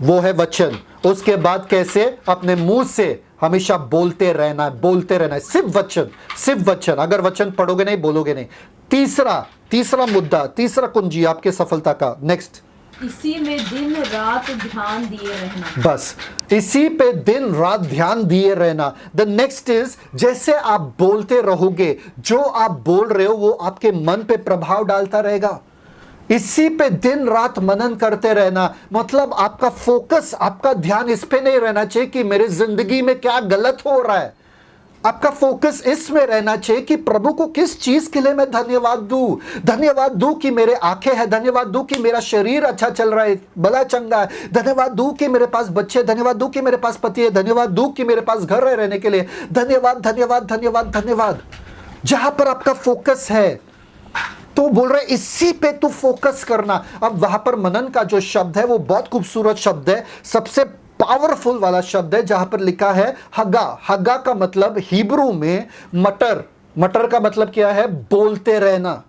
वो है वचन। उसके बाद कैसे? अपने मुंह से हमेशा बोलते रहना है, बोलते रहना है। सिर्फ वचन, सिर्फ वचन। अगर वचन पढ़ोगे नहीं, बोलोगे नहीं। तीसरा मुद्दा, तीसरा कुंजी आपके सफलता का। नेक्स्ट, इसी में दिन रात ध्यान दिए रहना। बस इसी पे दिन रात ध्यान दिए रहना। द नेक्स्ट इज, जैसे आप बोलते रहोगे, जो आप बोल रहे हो वो आपके मन पे प्रभाव डालता रहेगा। इसी पे दिन रात मनन करते रहना। मतलब आपका फोकस, आपका ध्यान इस पे नहीं रहना चाहिए कि मेरे जिंदगी में क्या गलत हो रहा है। आपका फोकस इसमें रहना चाहिए कि प्रभु को किस चीज के लिए मैं धन्यवाद दूं। धन्यवाद दूं कि मेरे आंखें हैं, धन्यवाद दूं कि मेरा शरीर अच्छा चल रहा है, भला चंगा है, धन्यवाद दूं कि मेरे पास बच्चे, धन्यवाद दूं कि मेरे पास पति है, धन्यवाद दूं कि मेरे पास घर है रहने के लिए, धन्यवाद धन्यवाद धन्यवाद धन्यवाद। जहां पर आपका फोकस है तो बोल रहे इसी पे तू फोकस करना। अब वहां पर मनन का जो शब्द है वो बहुत खूबसूरत शब्द है, सबसे पावरफुल वाला शब्द है, जहां पर लिखा है हगा। हगा का मतलब हिब्रू में मटर। मटर का मतलब क्या है? बोलते रहना,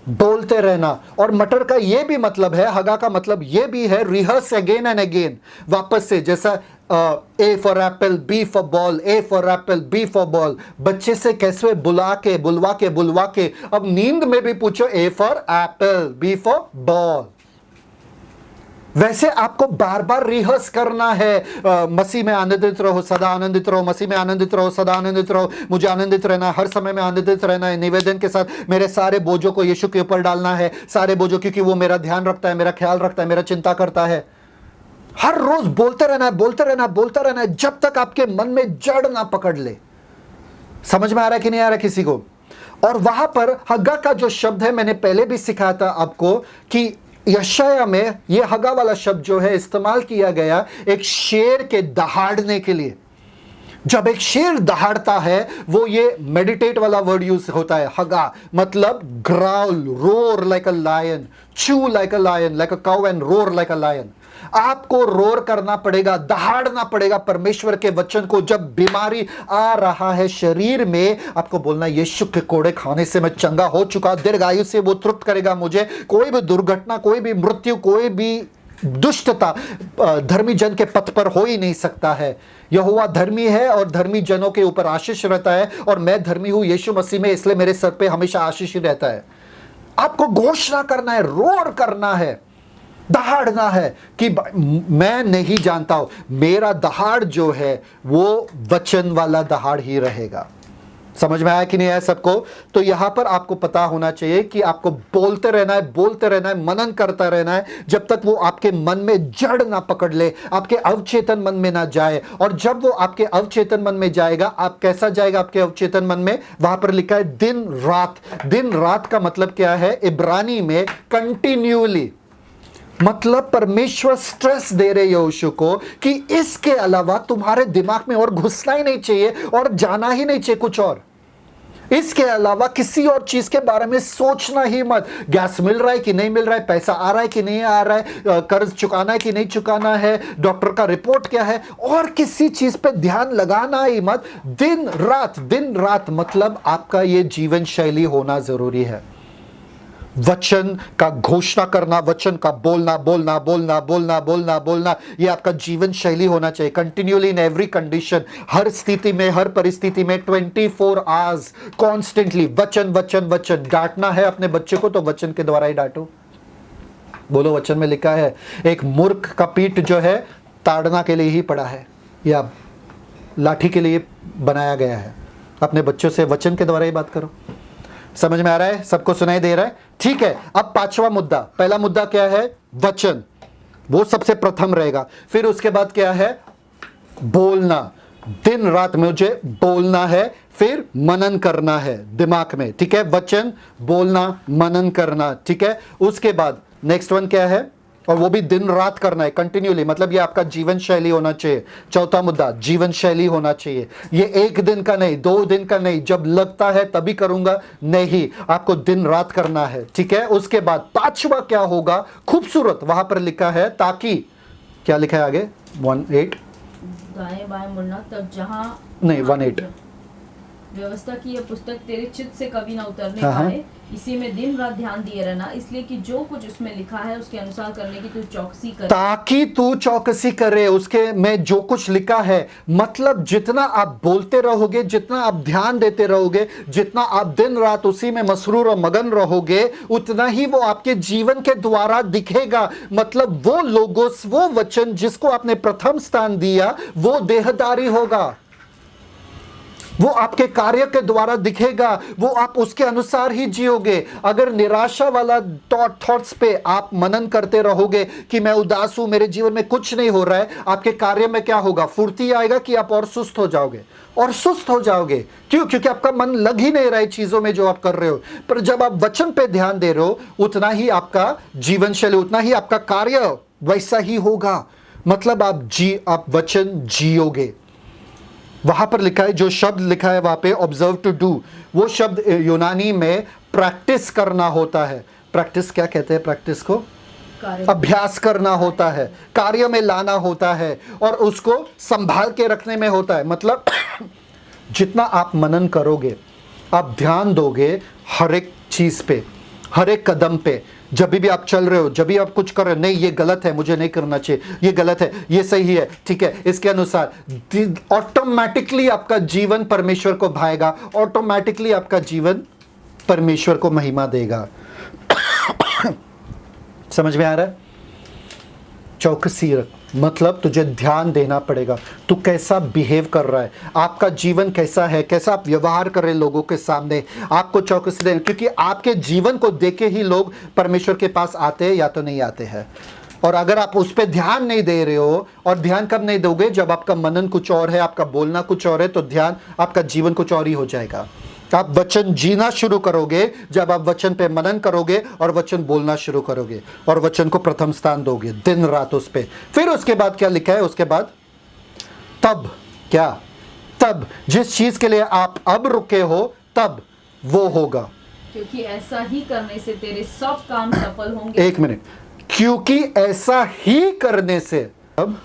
बोलते रहना। और मटर का यह भी मतलब है, हगा का मतलब यह भी है, रिहर्स अगेन एंड अगेन, वापस से। जैसा A for apple, B for ball, A for apple, B for ball. बच्चे से कैसे बुलवा के अब नींद में भी पूछो A for apple, B for ball. वैसे आपको बार बार रिहर्स करना है। मसीह में आनंदित रहो, सदा आनंदित रहो, मसीह में आनंदित रहो, सदा आनंदित रहो, मुझे आनंदित रहना है, हर समय में आनंदित रहना है। निवेदन के साथ मेरे सारे बोझों को यीशु के ऊपर डालना है, सारे बोझों, क्योंकि वो मेरा ध्यान रखता है, मेरा ख्याल रखता है, मेरा चिंता करता है। हर रोज बोलते रहना है, बोलते रहना है, बोलते रहना है, जब तक आपके मन में जड़ ना पकड़ ले। समझ में आ रहा है कि नहीं आ रहा किसी को? और वहां पर हग्गा का जो शब्द है, मैंने पहले भी सिखाया था आपको कि यशाया में ये हगा वाला शब्द जो है इस्तेमाल किया गया एक शेर के दहाड़ने के लिए। जब एक शेर दहाड़ता है वो ये मेडिटेट वाला वर्ड यूज होता है, हगा, मतलब growl, roar like a lion, chew like a lion, like a cow and roar like a lion. आपको रोर करना पड़ेगा, दहाड़ना पड़ेगा परमेश्वर के वचन को। जब बीमारी आ रहा है शरीर में, आपको बोलना यीशु के कोड़े खाने से मैं चंगा हो चुका, दीर्घायु से वो तृप्त करेगा मुझे। कोई भी दुर्घटना, कोई भी मृत्यु, कोई भी दुष्टता धर्मी जन के पथ पर हो ही नहीं सकता है। यहोवा धर्मी है और धर्मी जनों के ऊपर आशीष रहता है, और मैं धर्मी हूं यीशु मसीह में, इसलिए मेरे सर पे हमेशा आशीष ही रहता है। आपको घोषणा करना है, रोर करना है। दहाड़ना है कि मैं नहीं जानता हूं, मेरा दहाड़ जो है वो वचन वाला दहाड़ ही रहेगा। समझ में आया कि नहीं आया सबको? तो यहां पर आपको पता होना चाहिए कि आपको बोलते रहना है, बोलते रहना है, मनन करता रहना है जब तक वो आपके मन में जड़ ना पकड़ ले, आपके अवचेतन मन में ना जाए। और जब वो आपके अवचेतन मन में जाएगा, आप कैसा जाएगा आपके अवचेतन मन में? वहां पर लिखा है दिन रात। दिन रात का मतलब क्या है? इब्रानी में कंटिन्यूअली, मतलब परमेश्वर स्ट्रेस दे रहे यहोशू को कि इसके अलावा तुम्हारे दिमाग में और घुसना ही नहीं चाहिए और जाना ही नहीं चाहिए कुछ और। इसके अलावा किसी और चीज के बारे में सोचना ही मत। गैस मिल रहा है कि नहीं मिल रहा है, पैसा आ रहा है कि नहीं आ रहा है, कर्ज चुकाना है कि नहीं चुकाना है, डॉक्टर का रिपोर्ट क्या है, और किसी चीज पे ध्यान लगाना ही मत। दिन रात, दिन रात मतलब आपका ये जीवन शैली होना जरूरी है। वचन का घोषणा करना, वचन का बोलना, बोलना बोलना बोलना बोलना बोलना, ये आपका जीवन शैली होना चाहिए। कंटिन्यूअली इन एवरी कंडीशन, हर स्थिति में, हर परिस्थिति में 24 आवर्स कॉन्स्टेंटली वचन वचन वचन। डांटना है अपने बच्चे को तो वचन के द्वारा ही डांटो। बोलो, वचन में लिखा है एक मूर्ख का पीठ जो है ताड़ना के लिए ही पड़ा है या लाठी के लिए बनाया गया है। अपने बच्चों से वचन के द्वारा ही बात करो। समझ में आ रहा है? सबको सुनाई दे रहा है? ठीक है। अब पांचवा मुद्दा, पहला मुद्दा क्या है? वचन, वो सबसे प्रथम रहेगा। फिर उसके बाद क्या है? बोलना। दिन रात मुझे बोलना है, फिर मनन करना है दिमाग में। ठीक है, वचन, बोलना, मनन करना। ठीक है, उसके बाद नेक्स्ट वन क्या है? और वो भी दिन रात करना है, कंटिन्यूअली, मतलब ये आपका जीवन शैली होना चाहिए। चौथा मुद्दा, जीवन शैली होना चाहिए। ये एक दिन का नहीं, 2 दिन का नहीं, जब लगता है तभी करूंगा नहीं, आपको दिन रात करना है। ठीक है, उसके बाद पांचवा क्या होगा? खूबसूरत, वहां पर लिखा है ताकि, क्या लिखा है आगे? 18 दाएं बाएं मुड़ना, तब जहां नहीं 18 व्यवस्था की यह पुस्तक तेरे चित्त से कभी ना उतरने हाँ, पाए, इसी में दिन रात ध्यान दिए रहना, इसलिए कि जो कुछ उसमें लिखा है उसके अनुसार करने की तू चौकसी करे। ताकि तू चौकसी करे, उसके में जो कुछ लिखा है। मतलब जितना आप बोलते रहोगे, जितना आप ध्यान देते रहोगे, जितना आप दिन रात उसी में मसरूर और मगन रहोगे, उतना ही वो आपके जीवन के द्वारा दिखेगा। मतलब वो लोगोस, वो वचन जिसको आपने प्रथम स्थान दिया, वो देहदारी होगा, वो आपके कार्य के द्वारा दिखेगा, वो आप उसके अनुसार ही जियोगे। अगर निराशा वाला थॉट्स पे आप मनन करते रहोगे कि मैं उदास हूं, मेरे जीवन में कुछ नहीं हो रहा है, आपके कार्य में क्या होगा? फुर्ती आएगा कि आप और सुस्त हो जाओगे, और सुस्त हो जाओगे। क्यों? क्योंकि आपका मन लग ही नहीं रहा है चीजों में जो आप कर रहे हो। पर जब आप वचन पे ध्यान दे रहे हो, उतना ही आपका जीवन शैली, उतना ही आपका कार्य वैसा ही होगा। मतलब आप वचन जियोगे। वहां पर लिखा है, जो शब्द लिखा है वहां पे ऑब्जर्व टू डू, वो शब्द यूनानी में प्रैक्टिस करना होता है। प्रैक्टिस क्या कहते हैं? प्रैक्टिस को अभ्यास करना होता है, कार्य में लाना होता है, और उसको संभाल के रखने में होता है। मतलब जितना आप मनन करोगे, आप ध्यान दोगे हर एक चीज पे, हर एक कदम पे, जब भी आप चल रहे हो, जब भी आप कुछ कर रहे हो, नहीं ये गलत है, मुझे नहीं करना चाहिए, ये गलत है, ये सही है, ठीक है, इसके अनुसार ऑटोमेटिकली आपका जीवन परमेश्वर को भाएगा, ऑटोमेटिकली आपका जीवन परमेश्वर को महिमा देगा। समझ में आ रहा है? चौकसी रख, मतलब तुझे ध्यान देना पड़ेगा, तू कैसा बिहेव कर रहा है, आपका जीवन कैसा है, कैसा आप व्यवहार कर रहे हैं लोगों के सामने, आपको चौकसी देना, क्योंकि आपके जीवन को देखे ही लोग परमेश्वर के पास आते हैं या तो नहीं आते हैं। और अगर आप उस पर ध्यान नहीं दे रहे हो, और ध्यान कब नहीं दोगे? जब आपका मनन कुछ और है, आपका बोलना कुछ और है, तो ध्यान, आपका जीवन कुछ और ही हो जाएगा। आप वचन जीना शुरू करोगे जब आप वचन पे मनन करोगे और वचन बोलना शुरू करोगे और वचन को प्रथम स्थान दोगे दिन रात उस पे। फिर उसके बाद क्या लिखा है? उसके बाद तब क्या? तब जिस चीज के लिए आप अब रुके हो, तब वो होगा, क्योंकि ऐसा ही करने से तेरे सब काम सफल होंगे। एक मिनट, क्योंकि ऐसा ही करने से, अब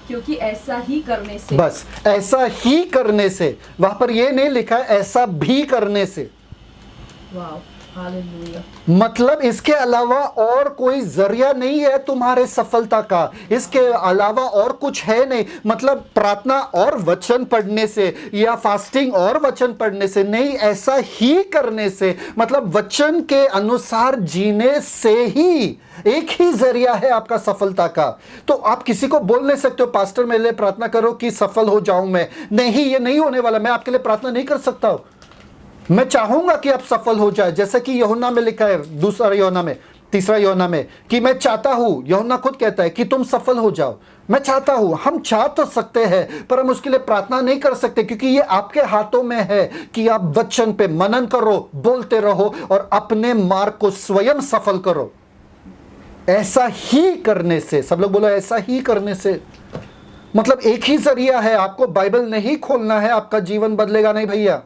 क्योंकि ऐसा ही करने से, बस ऐसा ही करने से, वहां पर ये नहीं लिखा है ऐसा भी करने से। वाह, हालेलुया। मतलब इसके अलावा और कोई जरिया नहीं है तुम्हारे सफलता का, इसके अलावा और कुछ है नहीं। मतलब प्रार्थना और वचन पढ़ने से या फास्टिंग और वचन पढ़ने से नहीं, ऐसा ही करने से, मतलब वचन के अनुसार जीने से ही एक ही जरिया है आपका सफलता का। तो आप किसी को बोल नहीं सकते हो पास्टर मेरे लिए प्रार्थना करो कि सफल हो जाऊं मैं। नहीं, ये नहीं होने वाला। मैं आपके लिए प्रार्थना नहीं कर सकता हूं। मैं चाहूंगा कि आप सफल हो जाए, जैसे कि यूहन्ना में लिखा है, दूसरा यूहन्ना में, तीसरा यूहन्ना में, कि मैं चाहता हूं, यूहन्ना खुद कहता है कि तुम सफल हो जाओ। मैं चाहता हूं। हम चाह तो सकते हैं पर हम उसके लिए प्रार्थना नहीं कर सकते, क्योंकि ये आपके हाथों में है कि आप वचन पे मनन करो, बोलते रहो और अपने मार्ग को स्वयं सफल करो। ऐसा ही करने से, सब लोग बोलो, ऐसा ही करने से, मतलब एक ही जरिया है। आपको बाइबल नहीं खोलना है, आपका जीवन बदलेगा नहीं भैया,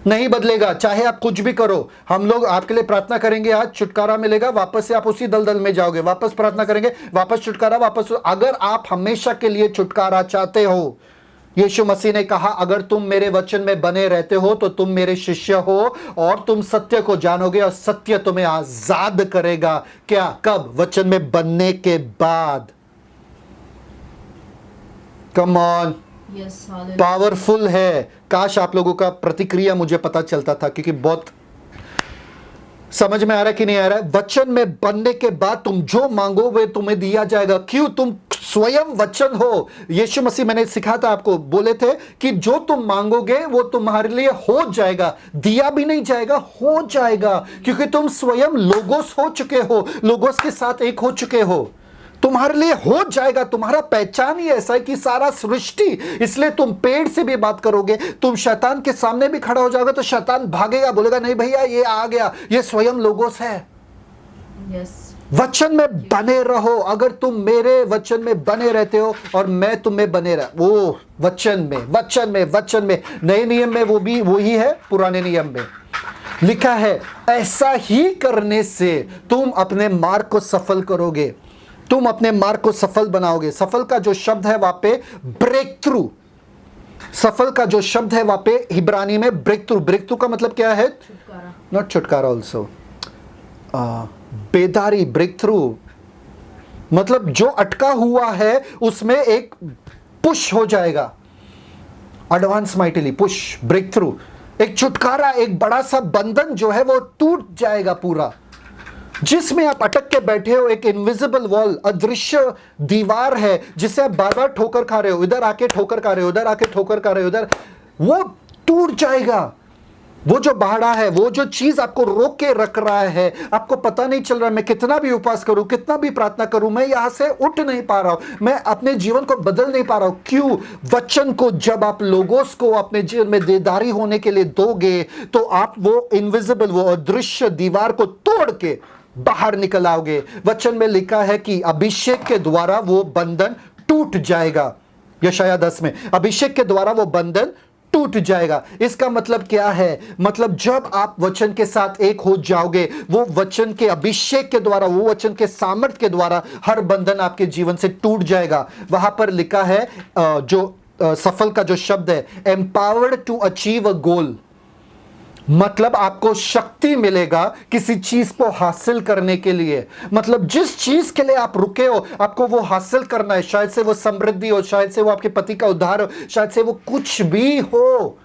नहीं बदलेगा। चाहे आप कुछ भी करो, हम लोग आपके लिए प्रार्थना करेंगे, आज छुटकारा मिलेगा, वापस से आप उसी दलदल में जाओगे, वापस प्रार्थना करेंगे, वापस छुटकारा, वापस। अगर आप हमेशा के लिए छुटकारा चाहते हो, यीशु मसीह ने कहा अगर तुम मेरे वचन में बने रहते हो तो तुम मेरे शिष्य हो और तुम सत्य को जानोगे और सत्य तुम्हें आजाद करेगा। क्या? कब? वचन में बनने के बाद। Come on, yes, hallelujah. Powerful है। काश आप लोगों का प्रतिक्रिया मुझे पता चलता था, क्योंकि बहुत समझ में आ रहा है कि नहीं आ रहा है। वचन में बनने के बाद तुम जो मांगो वे तुम्हें दिया जाएगा। क्यों? तुम स्वयं वचन हो। यीशु मसीह, मैंने सिखा था आपको, बोले थे कि जो तुम मांगोगे वो तुम्हारे लिए हो जाएगा, दिया भी नहीं जाएगा, हो जाएगा, क्योंकि तुम स्वयं लोगोस हो चुके हो, लोगोस के साथ एक हो चुके हो। तुम्हारे लिए हो जाएगा। तुम्हारा पहचान ही ऐसा है कि सारा सृष्टि, इसलिए तुम पेड़ से भी बात करोगे, तुम शैतान के सामने भी खड़ा हो जाओगे तो शैतान भागेगा, बोलेगा नहीं भैया ये आ गया, ये स्वयं लोगोस है। यस, वचन में बने रहो। अगर तुम मेरे वचन में बने रहते हो और मैं तुम में बने रह, वो वचन में, वचन में, वचन में। नए नियम में वो भी वही है, पुराने नियम में लिखा है ऐसा ही करने से तुम अपने मार्ग को सफल करोगे, तुम अपने मार्ग को सफल बनाओगे। सफल का जो शब्द है वहां पे ब्रेक थ्रू, सफल का जो शब्द है वहां पे इब्रानी में ब्रेक थ्रू। ब्रेक थ्रू का मतलब क्या है? छुटकारा। नॉट छुटकारा, ऑल्सो बेदारी। ब्रेक थ्रू मतलब जो अटका हुआ है उसमें एक पुश हो जाएगा, advance mightily push, breakthrough, एक छुटकारा, एक बड़ा सा बंधन जो है वो टूट जाएगा पूरा। जिसमें आप अटक के बैठे हो, एक इनविजिबल वॉल, अदृश्य दीवार है जिसे आप बार बार ठोकर खा रहे हो, इधर आके ठोकर खा रहे हो, उधर आके ठोकर खा रहे हो, उधर, वो टूट जाएगा। वो जो बाड़ा है, वो जो चीज आपको रोक के रख रहा है, आपको पता नहीं चल रहा, मैं कितना भी उपास करूं, कितना भी प्रार्थना करूं, मैं यहां से उठ नहीं पा रहा हूं, मैं अपने जीवन को बदल नहीं पा रहा हूं। क्यों? वचन को जब आप लोगोस को अपने जीवन में देदारी होने के लिए दोगे तो आप वो इनविजिबल, वो अदृश्य दीवार को तोड़ के बाहर निकल आओगे। वचन में लिखा है कि अभिषेक के द्वारा वो बंधन टूट जाएगा। यशाया 10 में अभिषेक के द्वारा वो बंधन टूट जाएगा। इसका मतलब क्या है? मतलब जब आप वचन के साथ एक हो जाओगे, वो वचन के अभिषेक के द्वारा, वो वचन के सामर्थ्य के द्वारा हर बंधन आपके जीवन से टूट जाएगा। वहां पर लिखा है जो सफल का जो शब्द है, एम्पावर्ड टू अचीव अ गोल, मतलब आपको शक्ति मिलेगा किसी चीज को हासिल करने के लिए। मतलब जिस चीज के लिए आप रुके हो, आपको वो हासिल करना है। शायद से वो समृद्धि हो, शायद से वो आपके पति का उद्धार हो, शायद से वो कुछ भी हो।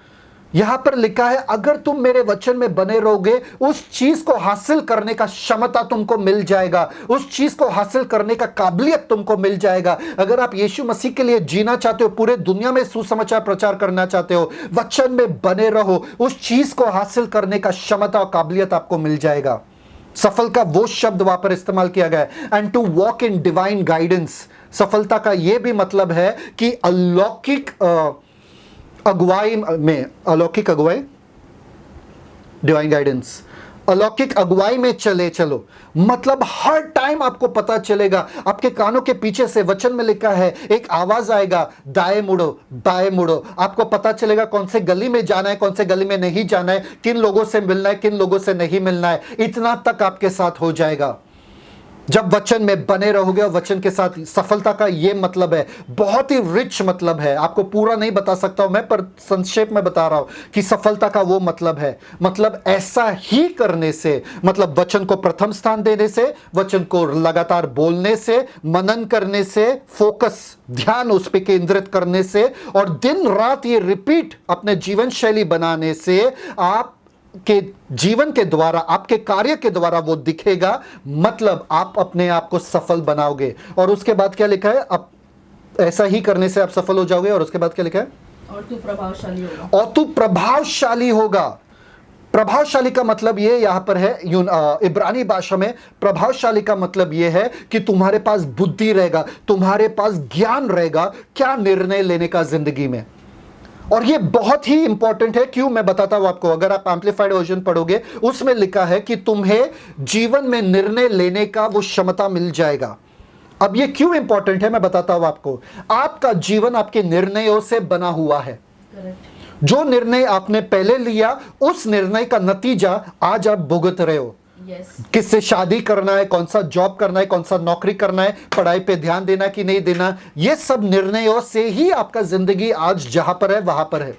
यहां पर लिखा है अगर तुम मेरे वचन में बने रहोगे, उस चीज को हासिल करने का क्षमता तुमको मिल जाएगा, उस चीज को हासिल करने का काबिलियत तुमको मिल जाएगा। अगर आप यीशु मसीह के लिए जीना चाहते हो, पूरे दुनिया में सुसमाचार प्रचार करना चाहते हो, वचन में बने रहो, उस चीज को हासिल करने का क्षमता और काबिलियत आपको मिल जाएगा। सफल का वो शब्द वहां पर इस्तेमाल किया गया है, and to walk in divine guidance. सफलता का यह भी मतलब है कि अलौकिक अगुवाई में, अलौकिक अगुवाई, डिवाइन गाइडेंस, अलौकिक अगुवाई में चलो। मतलब हर टाइम आपको पता चलेगा, आपके कानों के पीछे से वचन में लिखा है एक आवाज आएगा, दाएं मुड़ो, बाएं मुड़ो। आपको पता चलेगा कौन से गली में जाना है, कौन से गली में नहीं जाना है, किन लोगों से मिलना है, किन लोगों से नहीं मिलना है। इतना तक आपके साथ हो जाएगा। जब वचन में बने रहोगे और वचन के साथ, सफलता का ये मतलब है, बहुत ही रिच मतलब है, आपको पूरा नहीं बता सकता हूं मैं, पर संक्षेप में बता रहा हूं कि सफलता का वो मतलब है, मतलब ऐसा ही करने से, मतलब वचन को प्रथम स्थान देने से, वचन को लगातार बोलने से, मनन करने से, फोकस ध्यान उस पर केंद्रित करने से और दिन रात ये रिपीट अपने जीवन शैली बनाने से आप के जीवन के द्वारा, आपके कार्य के द्वारा वो दिखेगा, मतलब आप अपने आप को सफल बनाओगे। और उसके बाद क्या लिखा है, अब ऐसा ही करने से आप सफल हो जाओगे। और उसके बाद क्या लिखा है, और तू प्रभावशाली होगा। और तू प्रभावशाली होगा। प्रभावशाली का मतलब ये यहां पर है, इब्रानी भाषा में प्रभावशाली का मतलब ये है कि तुम्हारे पास बुद्धि रहेगा, तुम्हारे पास ज्ञान रहेगा क्या निर्णय लेने का जिंदगी में। और ये बहुत ही इंपॉर्टेंट है, क्यों मैं बताता हूं आपको। अगर आप एम्पलीफाइड वर्जन पढ़ोगे उसमें लिखा है कि तुम्हें जीवन में निर्णय लेने का वो क्षमता मिल जाएगा। अब ये क्यों इंपॉर्टेंट है मैं बताता हूं आपको। आपका जीवन आपके निर्णयों से बना हुआ है। करेक्ट। जो निर्णय आपने पहले लिया उस निर्णय का नतीजा आज आप भुगत रहे हो। यस। किससे शादी करना है, कौन सा जॉब करना है, कौन सा नौकरी करना है, पढ़ाई पे ध्यान देना कि नहीं देना, ये सब निर्णयों से ही आपका जिंदगी आज जहां पर है वहां पर है।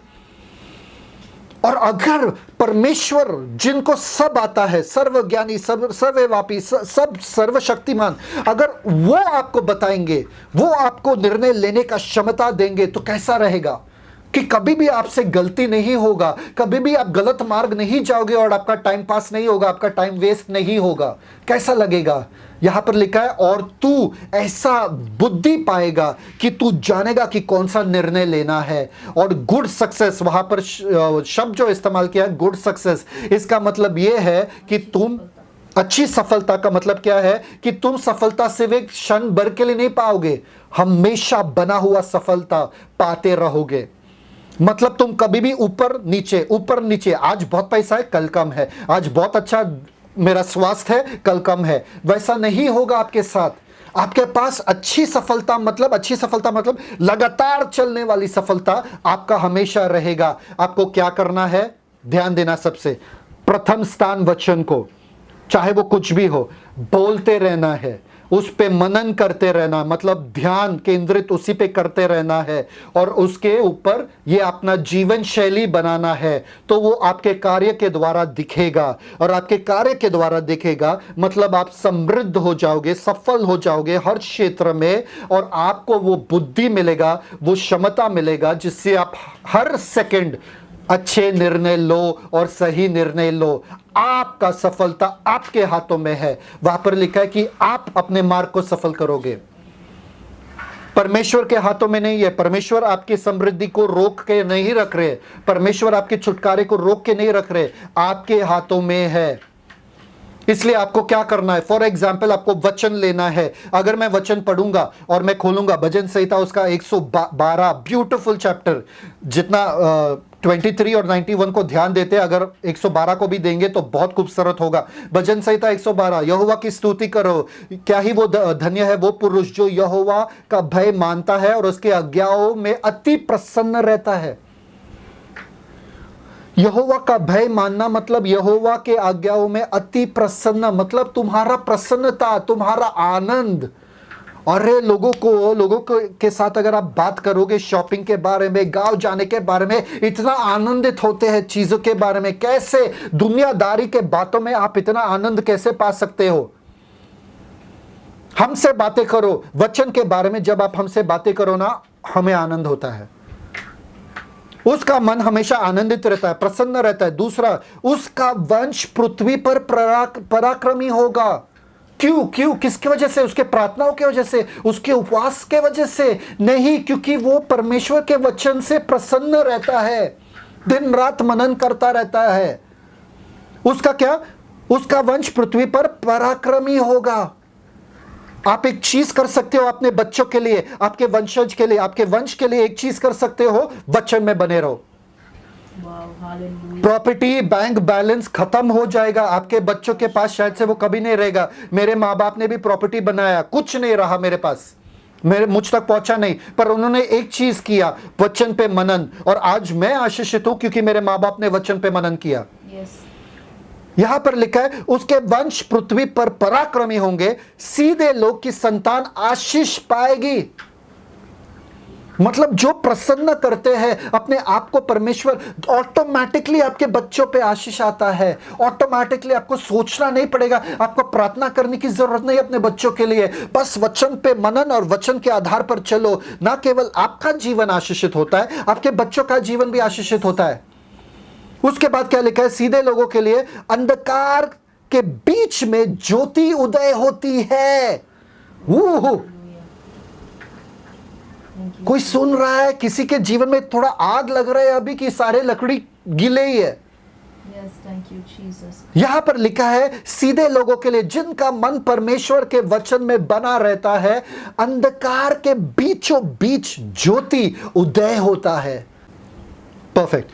और अगर परमेश्वर जिनको सब आता है, सर्वज्ञानी, सर्वव्यापी, सब सर्वशक्तिमान, अगर वो आपको बताएंगे, वो आपको निर्णय लेने का क्षमता देंगे, तो कैसा रहेगा कि कभी भी आपसे गलती नहीं होगा, कभी भी आप गलत मार्ग नहीं जाओगे और आपका टाइम पास नहीं होगा, आपका टाइम वेस्ट नहीं होगा। कैसा लगेगा। यहां पर लिखा है और तू ऐसा बुद्धि पाएगा कि तू जानेगा कि कौन सा निर्णय लेना है। और गुड सक्सेस, वहां पर शब्द जो इस्तेमाल किया है गुड सक्सेस, इसका मतलब यह है कि तुम अच्छी सफलता का मतलब क्या है कि तुम सफलता सिर्फ एक क्षण भर के लिए नहीं पाओगे, हमेशा बना हुआ सफलता पाते रहोगे। मतलब तुम कभी भी ऊपर नीचे, आज बहुत पैसा है कल कम है, आज बहुत अच्छा मेरा स्वास्थ्य है कल कम है, वैसा नहीं होगा आपके साथ। आपके पास अच्छी सफलता मतलब लगातार चलने वाली सफलता आपका हमेशा रहेगा। आपको क्या करना है, ध्यान देना, सबसे प्रथम स्थान वचन को, चाहे वो कुछ भी हो, बोलते रहना है, उस पे मनन करते रहना, मतलब ध्यान केंद्रित उसी पे करते रहना है और उसके ऊपर ये अपना जीवन शैली बनाना है। तो वो आपके कार्य के द्वारा दिखेगा और आपके कार्य के द्वारा दिखेगा मतलब आप समृद्ध हो जाओगे, सफल हो जाओगे हर क्षेत्र में। और आपको वो बुद्धि मिलेगा, वो क्षमता मिलेगा जिससे आप हर सेकंड अच्छे निर्णय लो और सही निर्णय लो। आपका सफलता आपके हाथों में है। वहां पर लिखा है कि आप अपने मार्ग को सफल करोगे, परमेश्वर के हाथों में नहीं है। परमेश्वर आपकी समृद्धि को रोक के नहीं रख रहे, परमेश्वर आपके छुटकारे को रोक के नहीं रख रहे, आपके हाथों में है। इसलिए आपको क्या करना है, फॉर एग्जाम्पल आपको वचन लेना है। अगर मैं वचन पढ़ूंगा और मैं खोलूंगा भजन संहिता उसका 112 ब्यूटीफुल चैप्टर, जितना 23 और 91 को ध्यान देते, अगर 112 को भी देंगे तो बहुत खूबसूरत होगा। भजन संहिता 112, यहोवा की स्तुति करो, क्या ही वो धन्य है वो पुरुष जो यहोवा का भय मानता है और उसके आज्ञाओं में अति प्रसन्न रहता है। यहोवा का भय मानना मतलब यहोवा के आज्ञाओं में अति प्रसन्न, मतलब तुम्हारा प्रसन्नता, तुम्हारा आनंद। अरे लोगों के साथ अगर आप बात करोगे शॉपिंग के बारे में, गांव जाने के बारे में, इतना आनंदित होते हैं चीजों के बारे में। कैसे दुनियादारी के बातों में आप इतना आनंद कैसे पा सकते हो। हमसे बातें करो वचन के बारे में, जब आप हमसे बातें करो ना, हमें आनंद होता है, उसका मन हमेशा आनंदित रहता है, प्रसन्न रहता है। दूसरा, उसका वंश पृथ्वी पर पराक्रमी होगा। क्यों किसकी वजह से, उसके प्रार्थनाओं की वजह से, उसके उपवास के वजह से नहीं, क्योंकि वो परमेश्वर के वचन से प्रसन्न रहता है, दिन रात मनन करता रहता है। उसका क्या, उसका वंश पृथ्वी पर पराक्रमी होगा। आप एक चीज कर सकते हो अपने बच्चों के लिए, आपके वंशज के लिए, आपके वंश के लिए एक चीज कर सकते हो, वचन में बने रहो। प्रॉपर्टी बैंक बैलेंस खत्म हो जाएगा, आपके बच्चों के पास शायद से वो कभी नहीं रहेगा। मेरे माँ बाप ने भी प्रॉपर्टी बनाया, कुछ नहीं रहा मेरे पास, मुझ तक पहुंचा नहीं, पर उन्होंने एक चीज किया, वचन पे मनन। और आज मैं आशीषित हूं क्योंकि मेरे माँ बाप ने वचन पे मनन किया। यहां पर लिखा है उसके वंश पृथ्वी पर पराक्रमी होंगे, सीधे लोग की संतान आशीष पाएगी। मतलब जो प्रसन्न करते हैं अपने आप को परमेश्वर, ऑटोमेटिकली आपके बच्चों पे आशीष आता है। ऑटोमेटिकली आपको सोचना नहीं पड़ेगा, आपको प्रार्थना करने की जरूरत नहीं अपने बच्चों के लिए। बस वचन पे मनन और वचन के आधार पर चलो। ना केवल आपका जीवन आशीषित होता है, आपके बच्चों का जीवन भी आशीषित होता है। उसके बाद क्या लिखा है, सीधे लोगों के लिए अंधकार के बीच में ज्योति उदय होती है। कोई सुन रहा है, किसी के जीवन में थोड़ा आग लग रहा है अभी कि सारे लकड़ी गीले ही है। Yes, thank you, Jesus. यहां पर लिखा है सीधे लोगों के लिए जिनका मन परमेश्वर के वचन में बना रहता है, अंधकार के बीचों बीच ज्योति उदय होता है। परफेक्ट।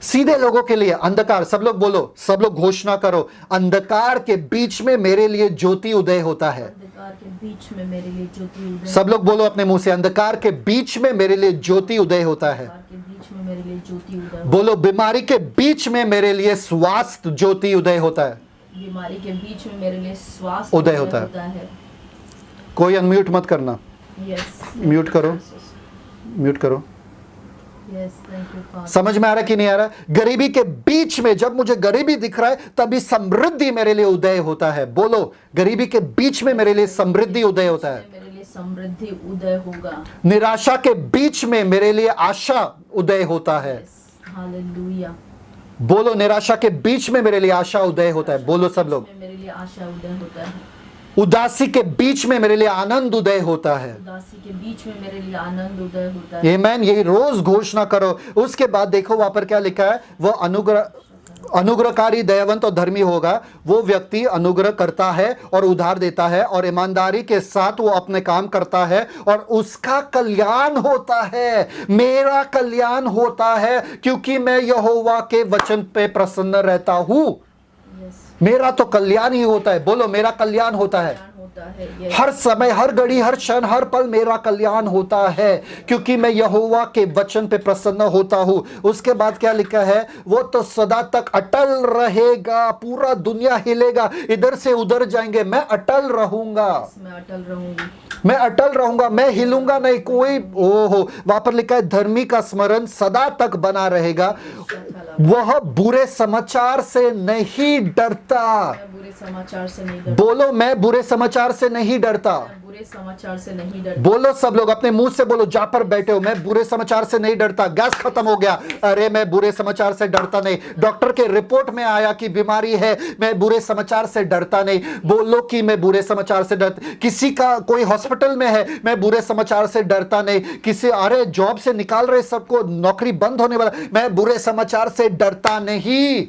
सीधे लोगों के लिए अंधकार, सब लोग बोलो, सब लोग घोषणा करो, अंधकार के बीच में मेरे लिए ज्योति उदय होता है। अंधकार के बीच में मेरे लिए ज्योति उदय, सब लोग बोलो अपने मुंह से, अंधकार के बीच में मेरे लिए ज्योति उदय होता है। अंधकार के बीच में मेरे लिए ज्योति उदय, बोलो बीमारी के बीच में मेरे लिए स्वास्थ्य ज्योति उदय होता है। बीमारी के बीच में मेरे लिए स्वास्थ्य उदय होता है। कोई अनम्यूट मत करना, Yes. म्यूट करो, म्यूट करो। Yes, thank you, Father. समझ में आ रहा है कि नहीं आ रहा है? गरीबी के बीच में जब मुझे गरीबी दिख रहा है तभी समृद्धि मेरे लिए उदय होता है। बोलो गरीबी के बीच में मेरे लिए समृद्धि उदय होता है। मेरे लिए समृद्धि उदय होगा। निराशा के बीच में मेरे लिए आशा उदय होता है। हालेलुया। बोलो निराशा के बीच में मेरे लिए आशा उदय होता है। बोलो सब लोग। मेरे लिए आशा उदय होता है। उदासी के बीच में मेरे लिए आनंद उदय होता है। उदासी के बीच में मेरे लिए आनंद उदय होता है। आमीन। यही रोज घोषणा करो। उसके बाद देखो वहां पर क्या लिखा है, वो अनुग्रहकारी, दयावंत और धर्मी होगा। वो व्यक्ति अनुग्रह करता है और उधार देता है और ईमानदारी के साथ वो अपने काम करता है और उसका कल्याण होता है। मेरा कल्याण होता है क्योंकि मैं यहोवा के वचन पे प्रसन्न रहता हूं। मेरा तो कल्याण ही होता है। बोलो मेरा कल्याण होता है। हर समय, हर घड़ी, हर क्षण, हर पल मेरा कल्याण होता है क्योंकि मैं यहोवा के वचन पे प्रसन्न होता हूं। उसके बाद क्या लिखा है, वो तो सदा तक अटल रहेगा। पूरा दुनिया हिलेगा, इधर से उधर जाएंगे, मैं अटल रहूंगा। मैं अटल रहूंगी, मैं अटल रहूंगा, मैं हिलूंगा नहीं। कोई ओहो, वहां पर लिखा है धर्मी का स्मरण सदा तक बना रहेगा, वह बुरे समाचार से नहीं डरता। बुरे समाचार से नहीं डरता। बोलो मैं बुरे समाचार से नहीं डरता। बुरे समाचार से नहीं डरता। बोलो सब लोग अपने मुंह से बोलो, जहां पर बैठे हो, मैं बुरे समाचार से नहीं डरता। गैस खत्म हो गया, अरे मैं बुरे समाचार से डरता नहीं। डॉक्टर के रिपोर्ट में आया कि बीमारी है, मैं बुरे समाचार से डरता नहीं। बोलो कि मैं बुरे समाचार से डरता। किसी का कोई हॉस्पिटल में है, मैं बुरे समाचार से डरता नहीं। किसी अरे जॉब से निकाल रहे सबको, नौकरी बंद होने वाला, मैं बुरे समाचार से डरता नहीं।